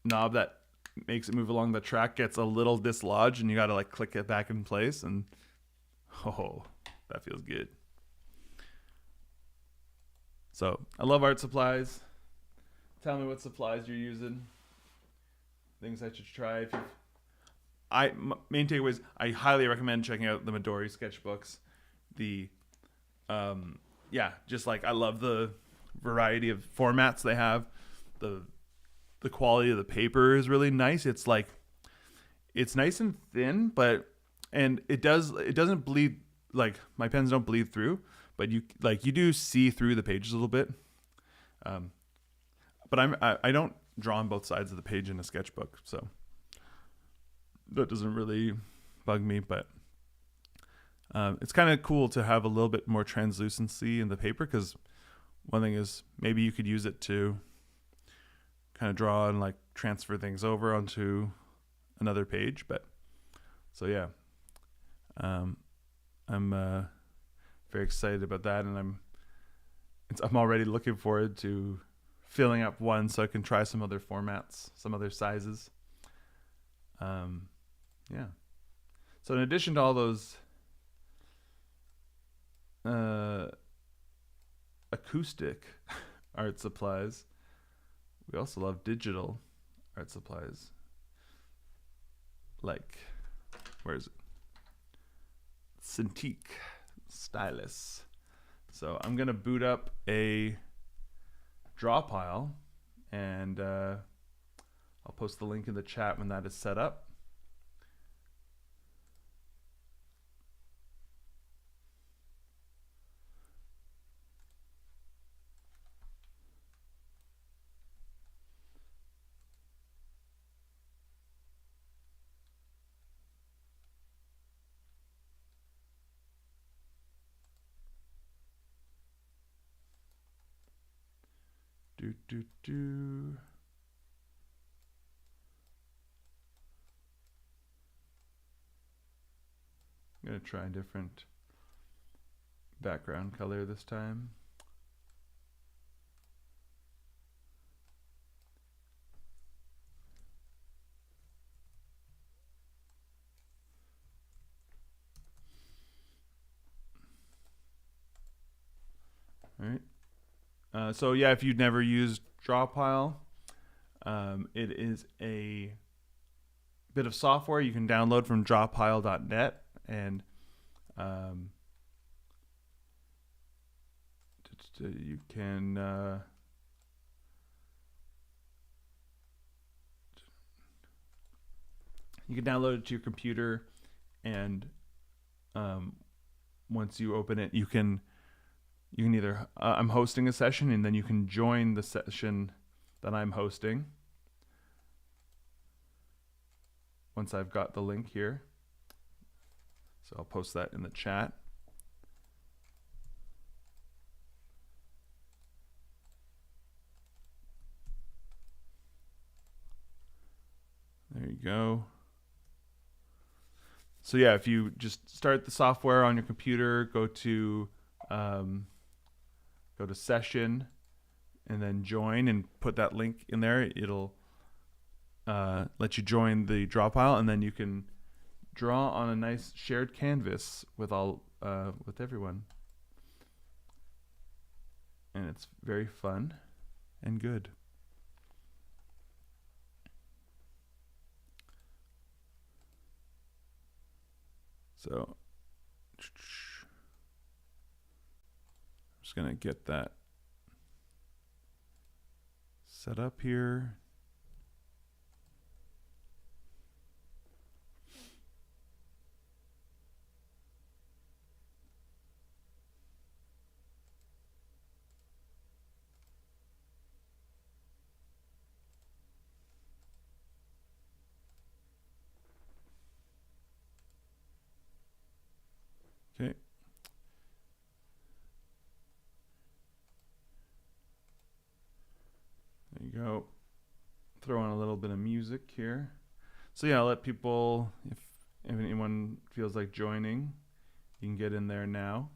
knob that makes it move along the track gets a little dislodged, and you got to like click it back in place, and oh, that feels good. So I love art supplies. Tell me what supplies you're using. Things I should try. Main takeaways, I highly recommend checking out the Midori sketchbooks. Just like I love the variety of formats they have. The quality of the paper is really nice. It's like it's nice and thin, and it doesn't bleed, like my pens don't bleed through, but you do see through the pages a little bit. But I don't draw on both sides of the page in a sketchbook, so that doesn't really bug me. But it's kind of cool to have a little bit more translucency in the paper, because one thing is maybe you could use it to kind of draw and like transfer things over onto another page. But so yeah, I'm very excited about that, and I'm already looking forward to filling up one so I can try some other formats, some other sizes. Yeah. So in addition to all those acoustic art supplies, we also love digital art supplies. Like, where is it? Cintiq stylus. So I'm gonna boot up a draw pile, and I'll I'll post the link in the chat when that is set up. I'm gonna try a different background color this time. All right. So yeah, if you've never used Drawpile, it is a bit of software you can download from drawpile.net, and you can download it to your computer, and once you open it, you can either I'm hosting a session, and then you can join the session that I'm hosting once I've got the link here. So I'll post that in the chat. There you go. So yeah, if you just start the software on your computer, go to session, and then join, and put that link in there. It'll let you join the Drawpile, and then you can draw on a nice shared canvas with everyone, and it's very fun and good. So I'm just gonna get that set up here. Okay. There you go. Throw on a little bit of music here. So yeah, I'll let people, if anyone feels like joining, you can get in there now.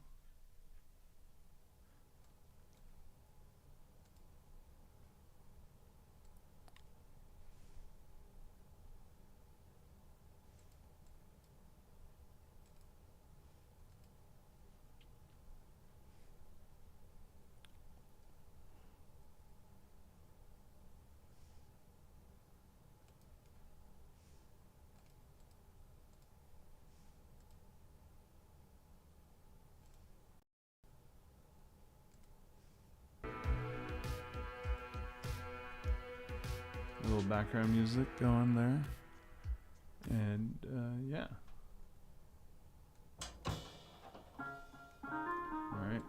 A little background music going there. And yeah. All right.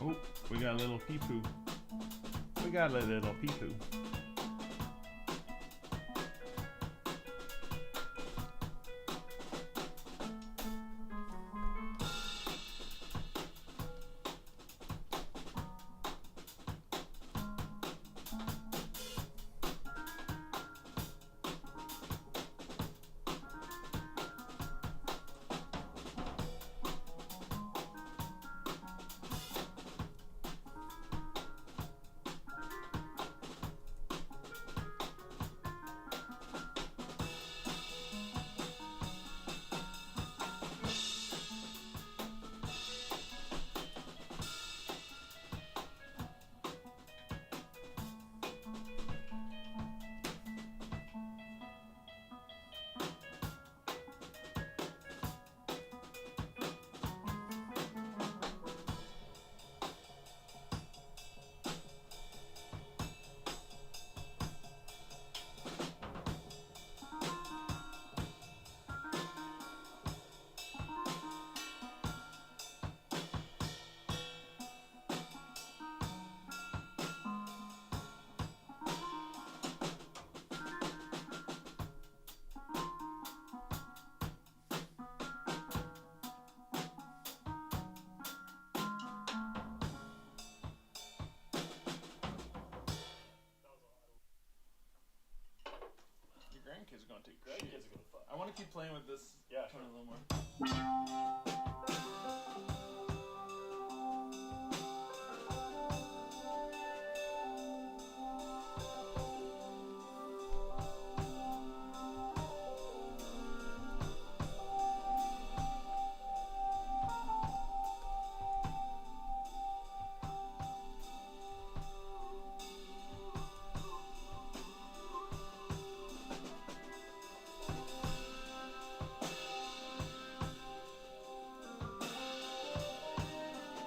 Oh, we got a little pee-poo. We got a little pee-poo. Grandkids are gonna take grandkids are gonna fuck. I want to keep playing with this. Yeah, sure. A little more.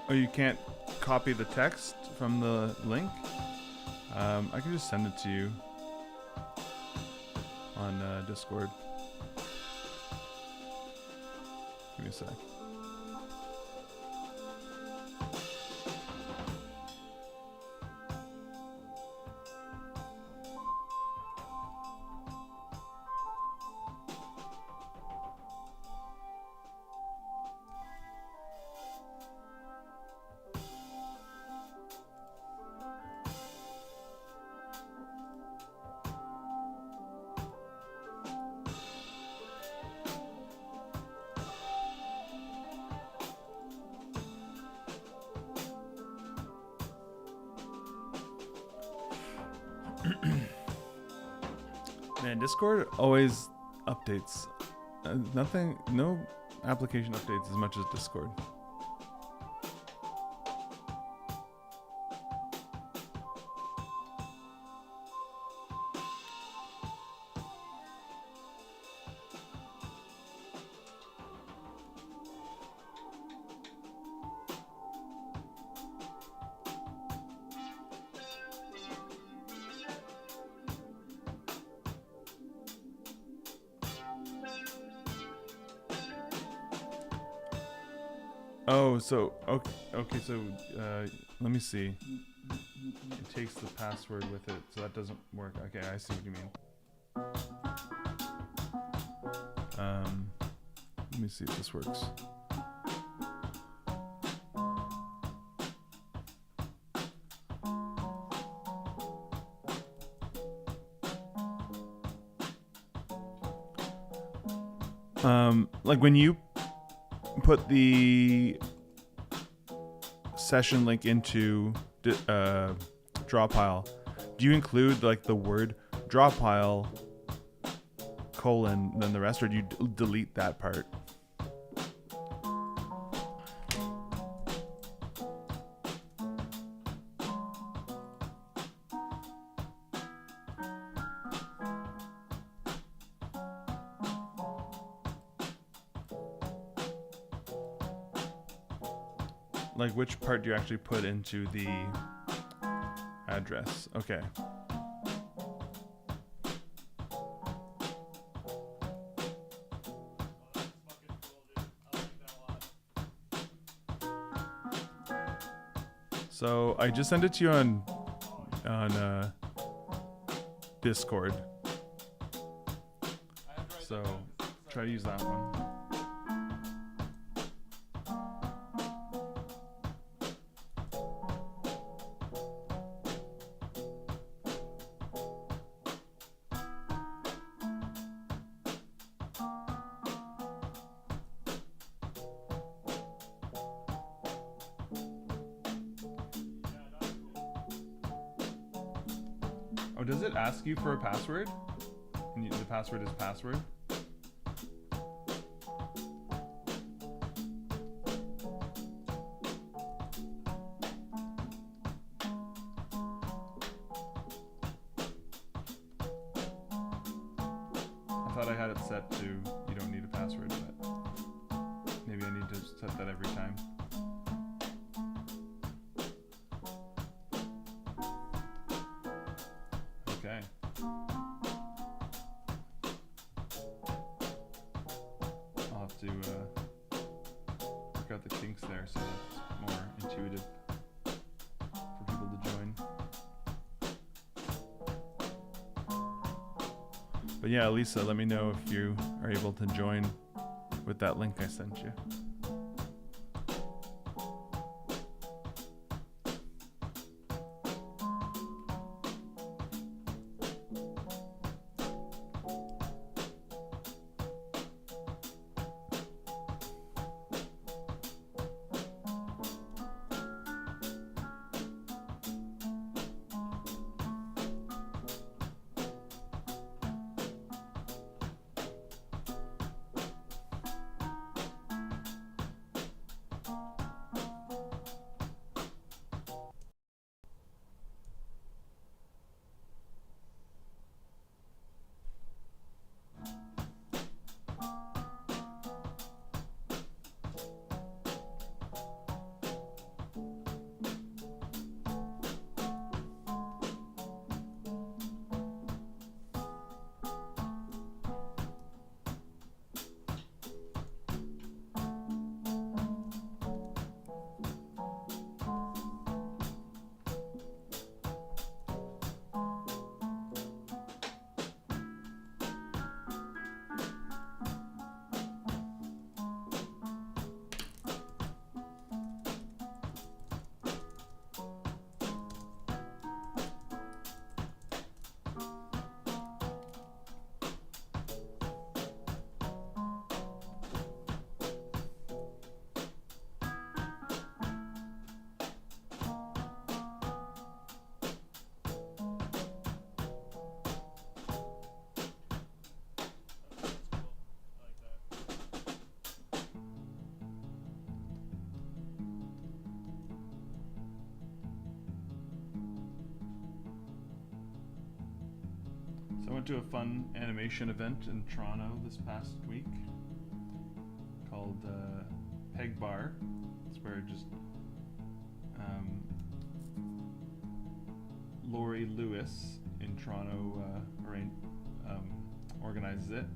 Oh, you can't copy the text from the link? I can just send it to you on Discord. Give me a sec. Man, Discord always updates. No application updates as much as Discord. Oh, so okay, so let me see. It takes the password with it, so that doesn't work. Okay, I see what you mean. Let me see if this works. Like when you put the session link into Drawpile, do you include like the word Drawpile colon then the rest, or do you delete that part? Like which part do you actually put into the address? Okay. So I just sent it to you on Discord. So try to use that one. Oh, does it ask you for a password? And the password is password? I thought I had it set to you don't need a password, but maybe I need to set that every time. Okay. I'll have to work out the kinks there so it's more intuitive for people to join. But yeah, Lisa, let me know if you are able to join with that link I sent you. So I went to a fun animation event in Toronto this past week called Peg Bar. It's where just Lori Lewis in Toronto organizes it,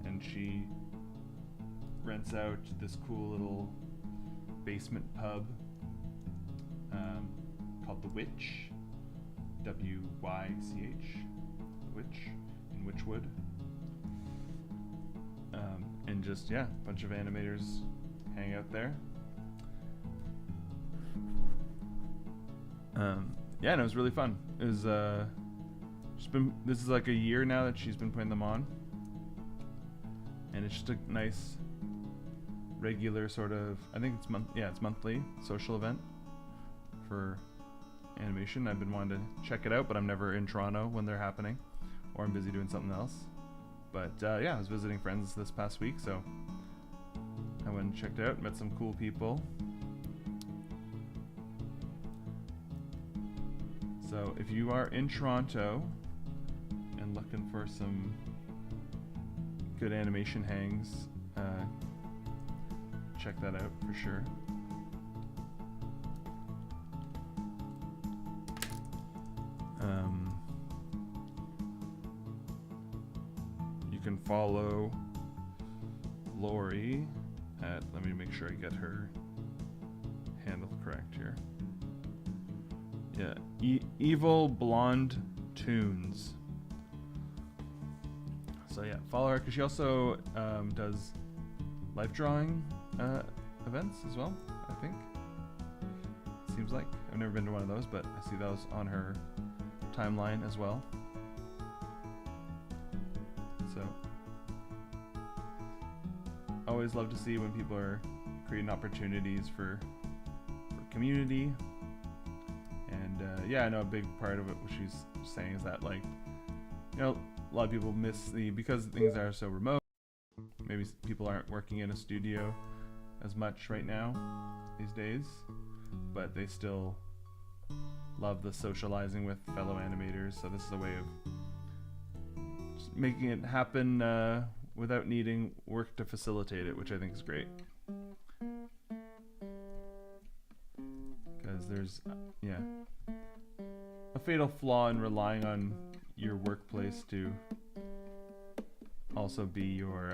and she rents out this cool little basement pub called The Witch, W-Y-C-H, The Witch, in Witchwood. And just, yeah, a bunch of animators hang out there. Yeah, and it was really fun. It was, this is like a year now that she's been putting them on. And it's just a nice, regular sort of, I think it's it's monthly social event for animation. I've been wanting to check it out, but I'm never in Toronto when they're happening, or I'm busy doing something else. But yeah, I was visiting friends this past week, so I went and checked it out, met some cool people. So if you are in Toronto and looking for some good animation hangs, check that out for sure. You can follow Lori at, let me make sure I get her handle correct here. Yeah, Evil Blonde Tunes. So yeah, follow her because she also does life drawing events as well, I think. Seems like. I've never been to one of those, but I see those on her timeline as well. So always love to see when people are creating opportunities for community. And yeah, I know a big part of it, what she's saying is that, like, you know, a lot of people miss because things are so remote, maybe people aren't working in a studio as much right now these days, but they still love the socializing with fellow animators. So this is a way of just making it happen without needing work to facilitate it, which I think is great. Because there's, yeah, a fatal flaw in relying on your workplace to also be your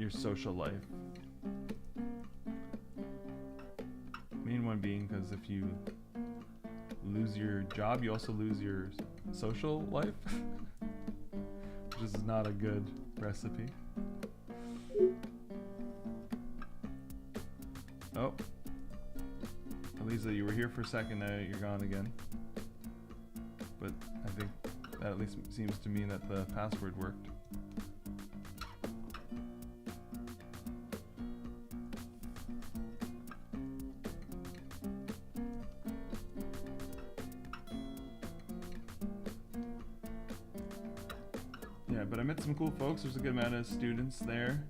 social life. Main one being because if you lose your job, you also lose your social life, which is not a good recipe. Oh, Eliza, you were here for a second, now you're gone again. But I think that at least seems to mean that the password worked. Yeah, but I met some cool folks. There's a good amount of students there.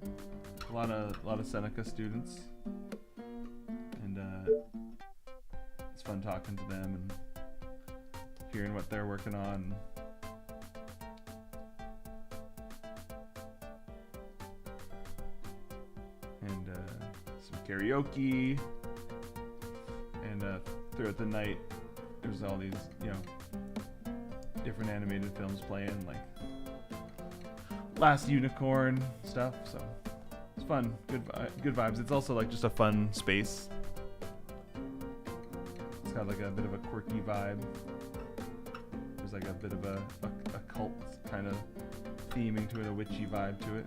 A lot of Seneca students. And it's fun talking to them and hearing what they're working on. And some karaoke. And throughout the night, there's all these, you know, different animated films playing, like Last Unicorn stuff. So it's fun, good vibes. It's also like just a fun space. It's got like a bit of a quirky vibe. There's like a bit of a cult kind of theming to it, a witchy vibe to it.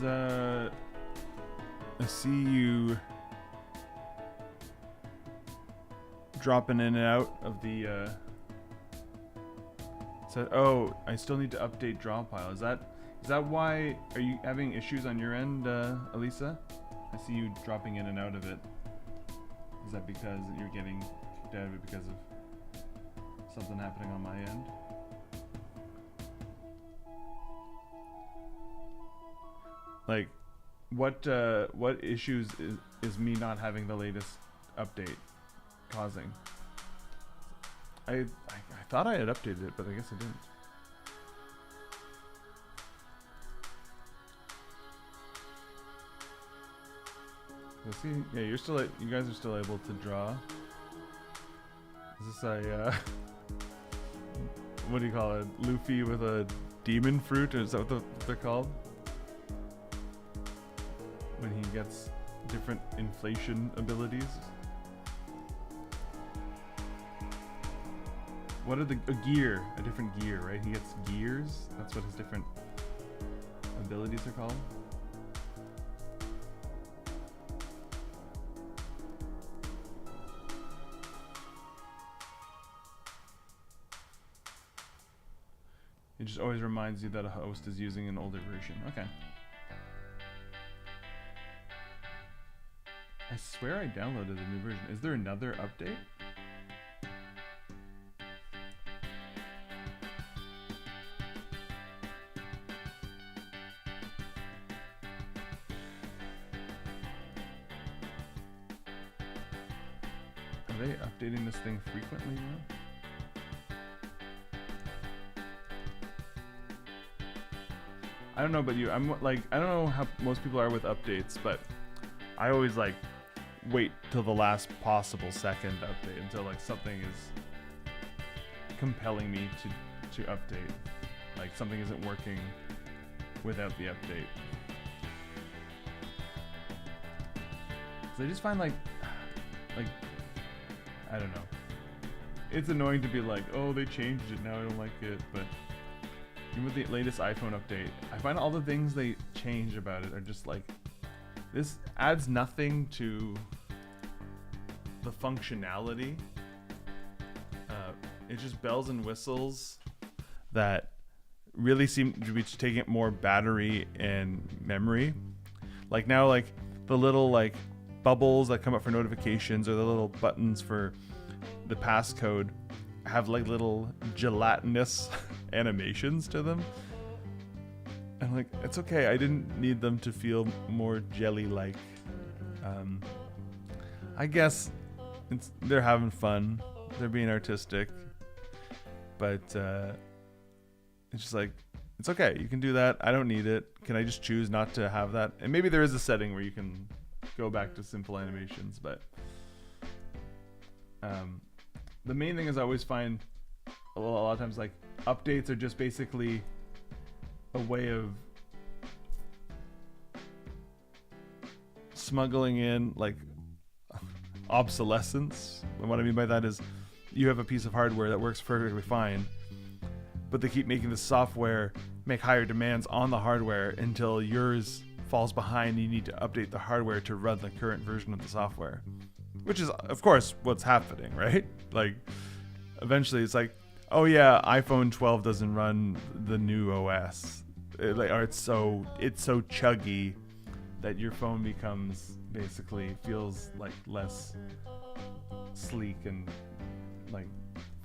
I see you dropping in and out of the oh, I still need to update draw pile. Is that why? Are you having issues on your end, Elisa? I see you dropping in and out of it. Is that because you're getting kicked out of it because of something happening on my end? Like, what issues is me not having the latest update causing? I thought I had updated it, but I guess I didn't. Let's see. Yeah, you guys are still able to draw. Is this a what do you call it? Luffy with a demon fruit, or is that what they're called? When he gets different inflation abilities. What are a different gear, right? He gets gears. That's what his different abilities are called. It just always reminds you that a host is using an older version. Okay. I swear I downloaded a new version. Is there another update? Are they updating this thing frequently now? I don't know about you. I'm like, I don't know how most people are with updates, but I always like wait till the last possible second update until like something is compelling me to update. Like something isn't working without the update. So I just find like I don't know. It's annoying to be like, oh, they changed it, now I don't like it, but even with the latest iPhone update, I find all the things they change about it are just like, this adds nothing to the functionality. It's just bells and whistles that really seem to be taking up more battery and memory. Like now, like the little like bubbles that come up for notifications or the little buttons for the passcode have like little gelatinous animations to them. And like, it's okay. I didn't need them to feel more jelly-like. I guess they're having fun. They're being artistic. But it's just like, it's okay. You can do that. I don't need it. Can I just choose not to have that? And maybe there is a setting where you can go back to simple animations, but the main thing is I always find a lot of times like updates are just basically a way of smuggling in like obsolescence. And what I mean by that is you have a piece of hardware that works perfectly fine, but they keep making the software make higher demands on the hardware until yours falls behind. You need to update the hardware to run the current version of the software, which is of course what's happening, right? Like eventually it's like, oh yeah, iPhone 12 doesn't run the new OS, or it's so chuggy that your phone becomes basically feels like less sleek and like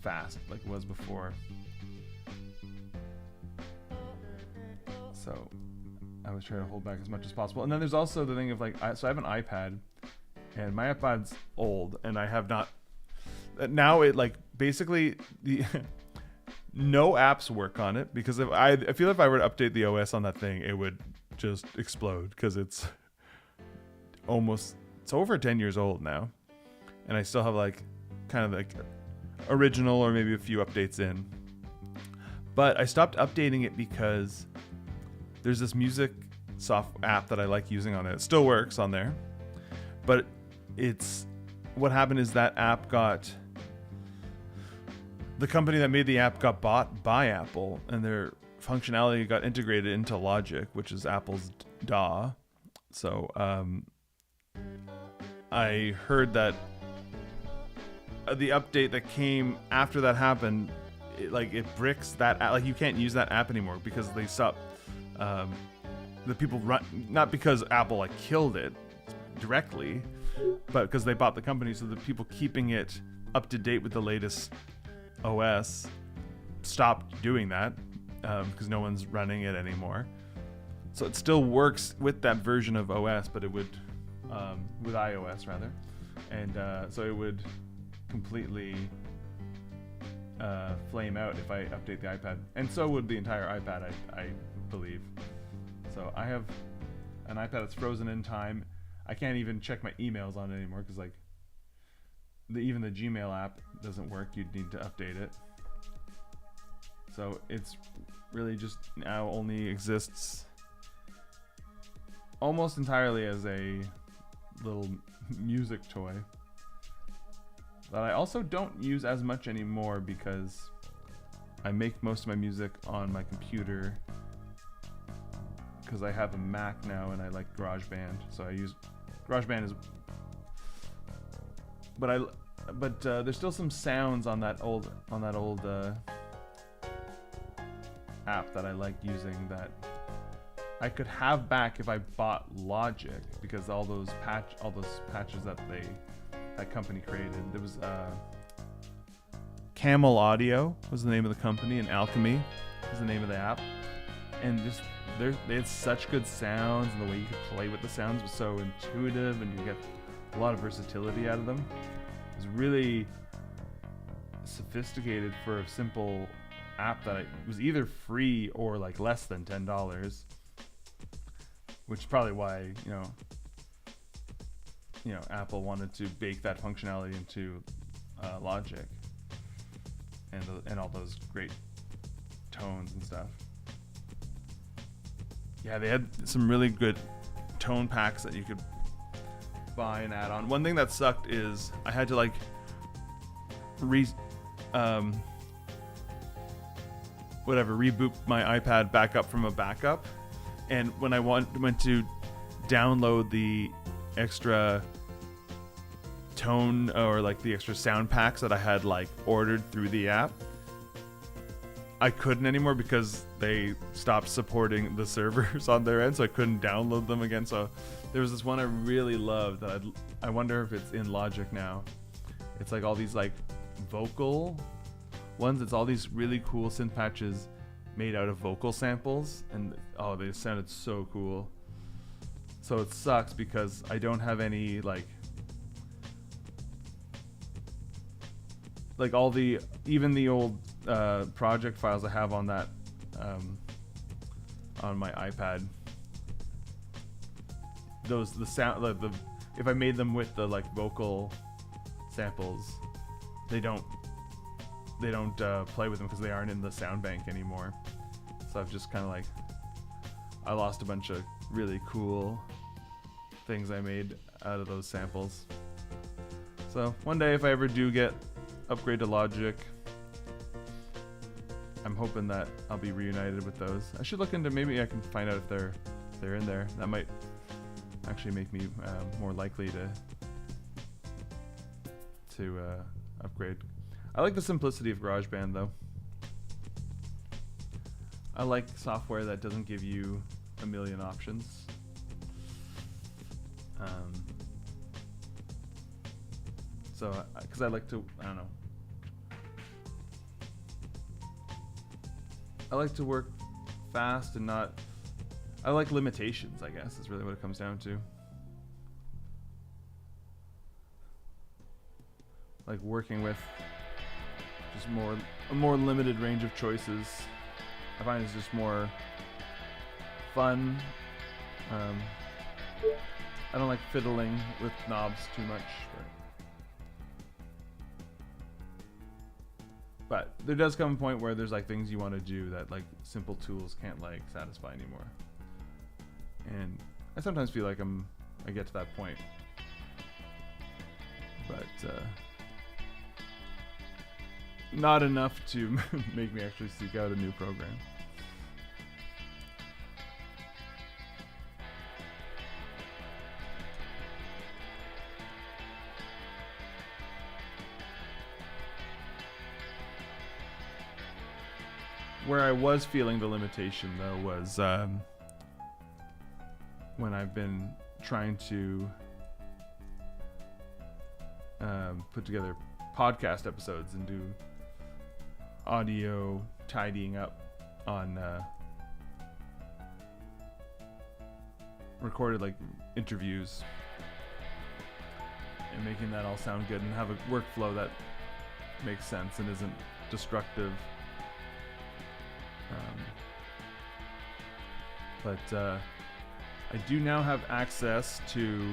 fast like it was before. So I was trying to hold back as much as possible. And then there's also the thing of like, so I have an iPad, and my iPad's old, and I have not. Now it like basically the no apps work on it, because I feel if I were to update the OS on that thing, it would just explode, because it's over 10 years old now, and I still have like kind of like original or maybe a few updates in. But I stopped updating it because there's this music app that I like using on it. It still works on there, but what happened is that app the company that made the app got bought by Apple, and their functionality got integrated into Logic, which is Apple's DAW. So I heard that the update that came after that happened, it bricks that app. Like you can't use that app anymore because they stopped. The people run, not because Apple killed it directly, but because they bought the company. So the people keeping it up to date with the latest OS stopped doing that because no one's running it anymore. So it still works with that version of OS, but it would with iOS rather, and so it would completely flame out if I update the iPad, and so would the entire iPad, I believe. So I have an iPad that's frozen in time. I can't even check my emails on it anymore because even the Gmail app doesn't work. You'd need to update it. So it's really just now only exists almost entirely as a little music toy that I also don't use as much anymore because I make most of my music on my computer because I have a Mac now and I like GarageBand, so I use GarageBand but there's still some sounds on that old app that I like using that I could have back if I bought Logic, because all those patches that that company created. There was Camel Audio was the name of the company, and Alchemy is the name of the app, and just they had such good sounds, and the way you could play with the sounds was so intuitive, and you get a lot of versatility out of them. It was really sophisticated for a simple app that was either free or less than $10, which is probably why Apple wanted to bake that functionality into Logic and all those great tones and stuff. Yeah, they had some really good tone packs that you could buy and add on. One thing that sucked is I had to reboot my iPad back up from a backup, and when I went to download the extra tone or the extra sound packs that I had ordered through the app, I couldn't anymore because they stopped supporting the servers on their end, so I couldn't download them again. So there was this one I really loved that I wonder if it's in Logic now. It's all these vocal ones. It's all these really cool synth patches made out of vocal samples, and they sounded so cool. So it sucks because I don't have any even the old project files I have on that on my iPad. The sound, if I made them with the vocal samples, they don't play with them because they aren't in the sound bank anymore. So I've just kind of I lost a bunch of really cool things I made out of those samples. So one day if I ever do upgrade to Logic, I'm hoping that I'll be reunited with those. I should look into, maybe I can find out if they're in there. That might actually make me more likely to upgrade. I like the simplicity of GarageBand though. I like software that doesn't give you a million options. So, because I like to, I don't know. I like to work fast and not. I like limitations, I guess, is really what it comes down to. Like working with just a more limited range of choices. I find it's just more fun. I don't like fiddling with knobs too much. But there does come a point where there's things you want to do that simple tools can't satisfy anymore. And I sometimes feel like I get to that point. But not enough to make me actually seek out a new program. where I was feeling the limitation though was when I've been trying to put together podcast episodes and do audio tidying up on recorded like interviews and making that all sound good and have a workflow that makes sense and isn't destructive. But I do now have access to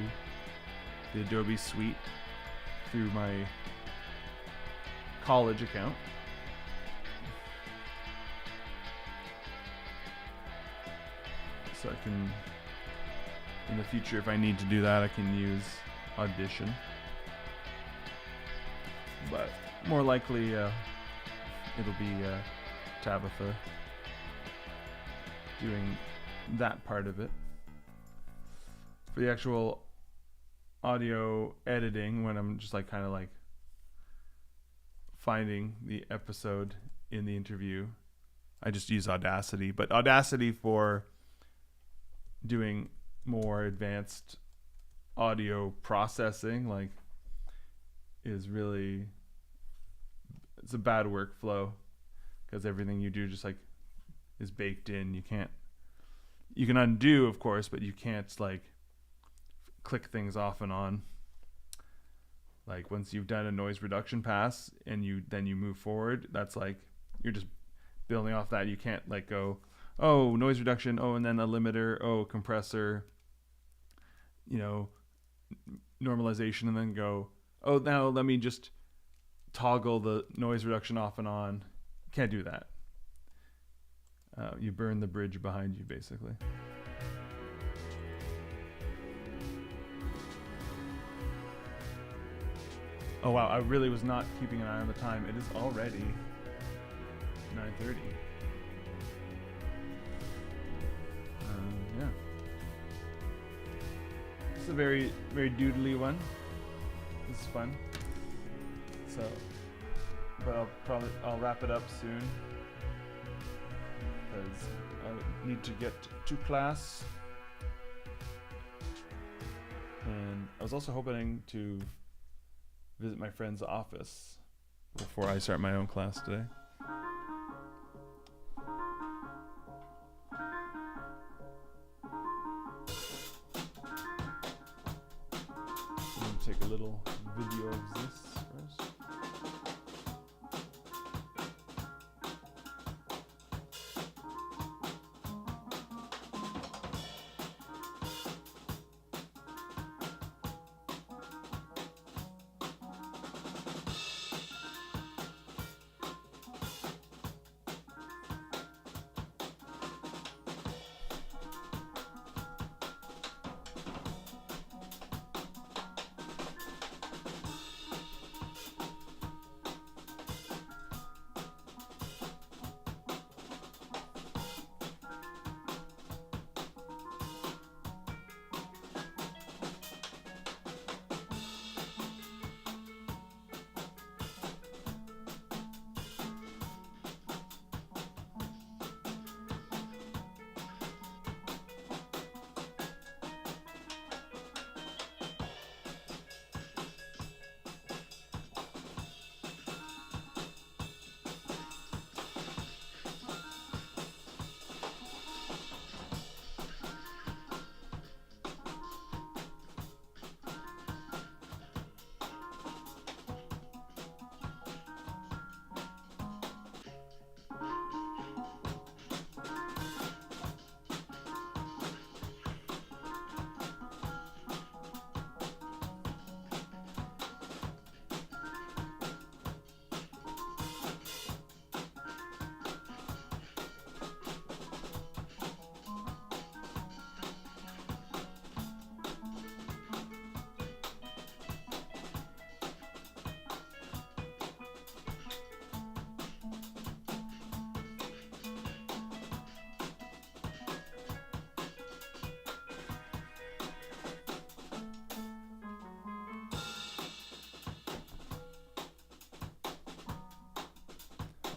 the Adobe Suite through my college account. So I can, in the future, if I need to do that, I can use Audition. But more likely, it'll be Tabitha doing that part of it. For the actual audio editing, when I'm just like kind of like finding the episode in the interview, I just use Audacity. But Audacity for doing more advanced audio processing, like, is really, it's a bad workflow because everything you do just like is baked in. You can undo, of course, but you can't like click things off and on. Like once you've done a noise reduction pass and you move forward, that's like you're just building off that. You can't like go, oh, noise reduction, oh, and then a limiter, oh, compressor, normalization, and then go, oh, now let me just toggle the noise reduction off and on. Can't do that. You burn the bridge behind you, basically. Oh wow, I really was not keeping an eye on the time. It is already 9:30. Yeah. It's a very, very doodly one. This is fun. So, but I'll wrap it up soon because I need to get to class. And I was also hoping to visit my friend's office before I start my own class today. I'm going to take a little video of this first.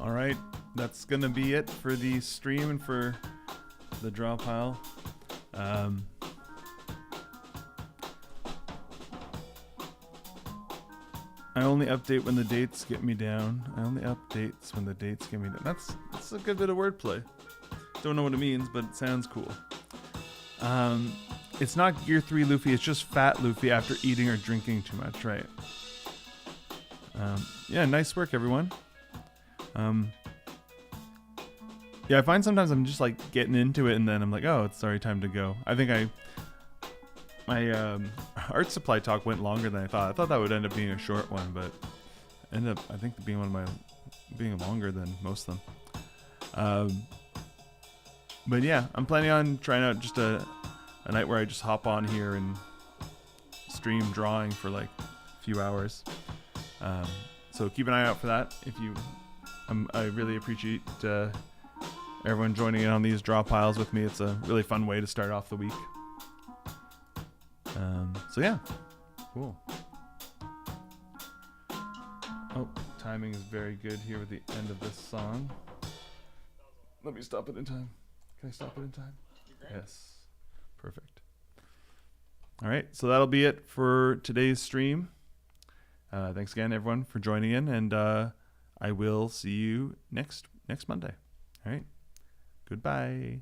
All right, that's gonna be it for the stream and for the draw pile. I only update when the dates get me down. I only updates when the dates get me down. That's a good bit of wordplay. Don't know what it means, but it sounds cool. It's not Gear 3 Luffy, it's just fat Luffy after eating or drinking too much, right? Yeah, nice work, everyone. Yeah, I find sometimes I'm just like getting into it and then I'm like, oh, it's already time to go. I think my art supply talk went longer than I thought. I thought that would end up being a short one, but ended up, I think, being longer than most of them. But yeah, I'm planning on trying out just a night where I just hop on here and stream drawing for like a few hours. So keep an eye out for that. I really appreciate everyone joining in on these draw piles with me. It's a really fun way to start off the week. So yeah, cool. Oh, timing is very good here with the end of this song. Let me stop it in time. Can I stop it in time? Yes. Perfect. All right, so that'll be it for today's stream. Thanks again, everyone, for joining in, and I will see you next Monday. All right. Goodbye.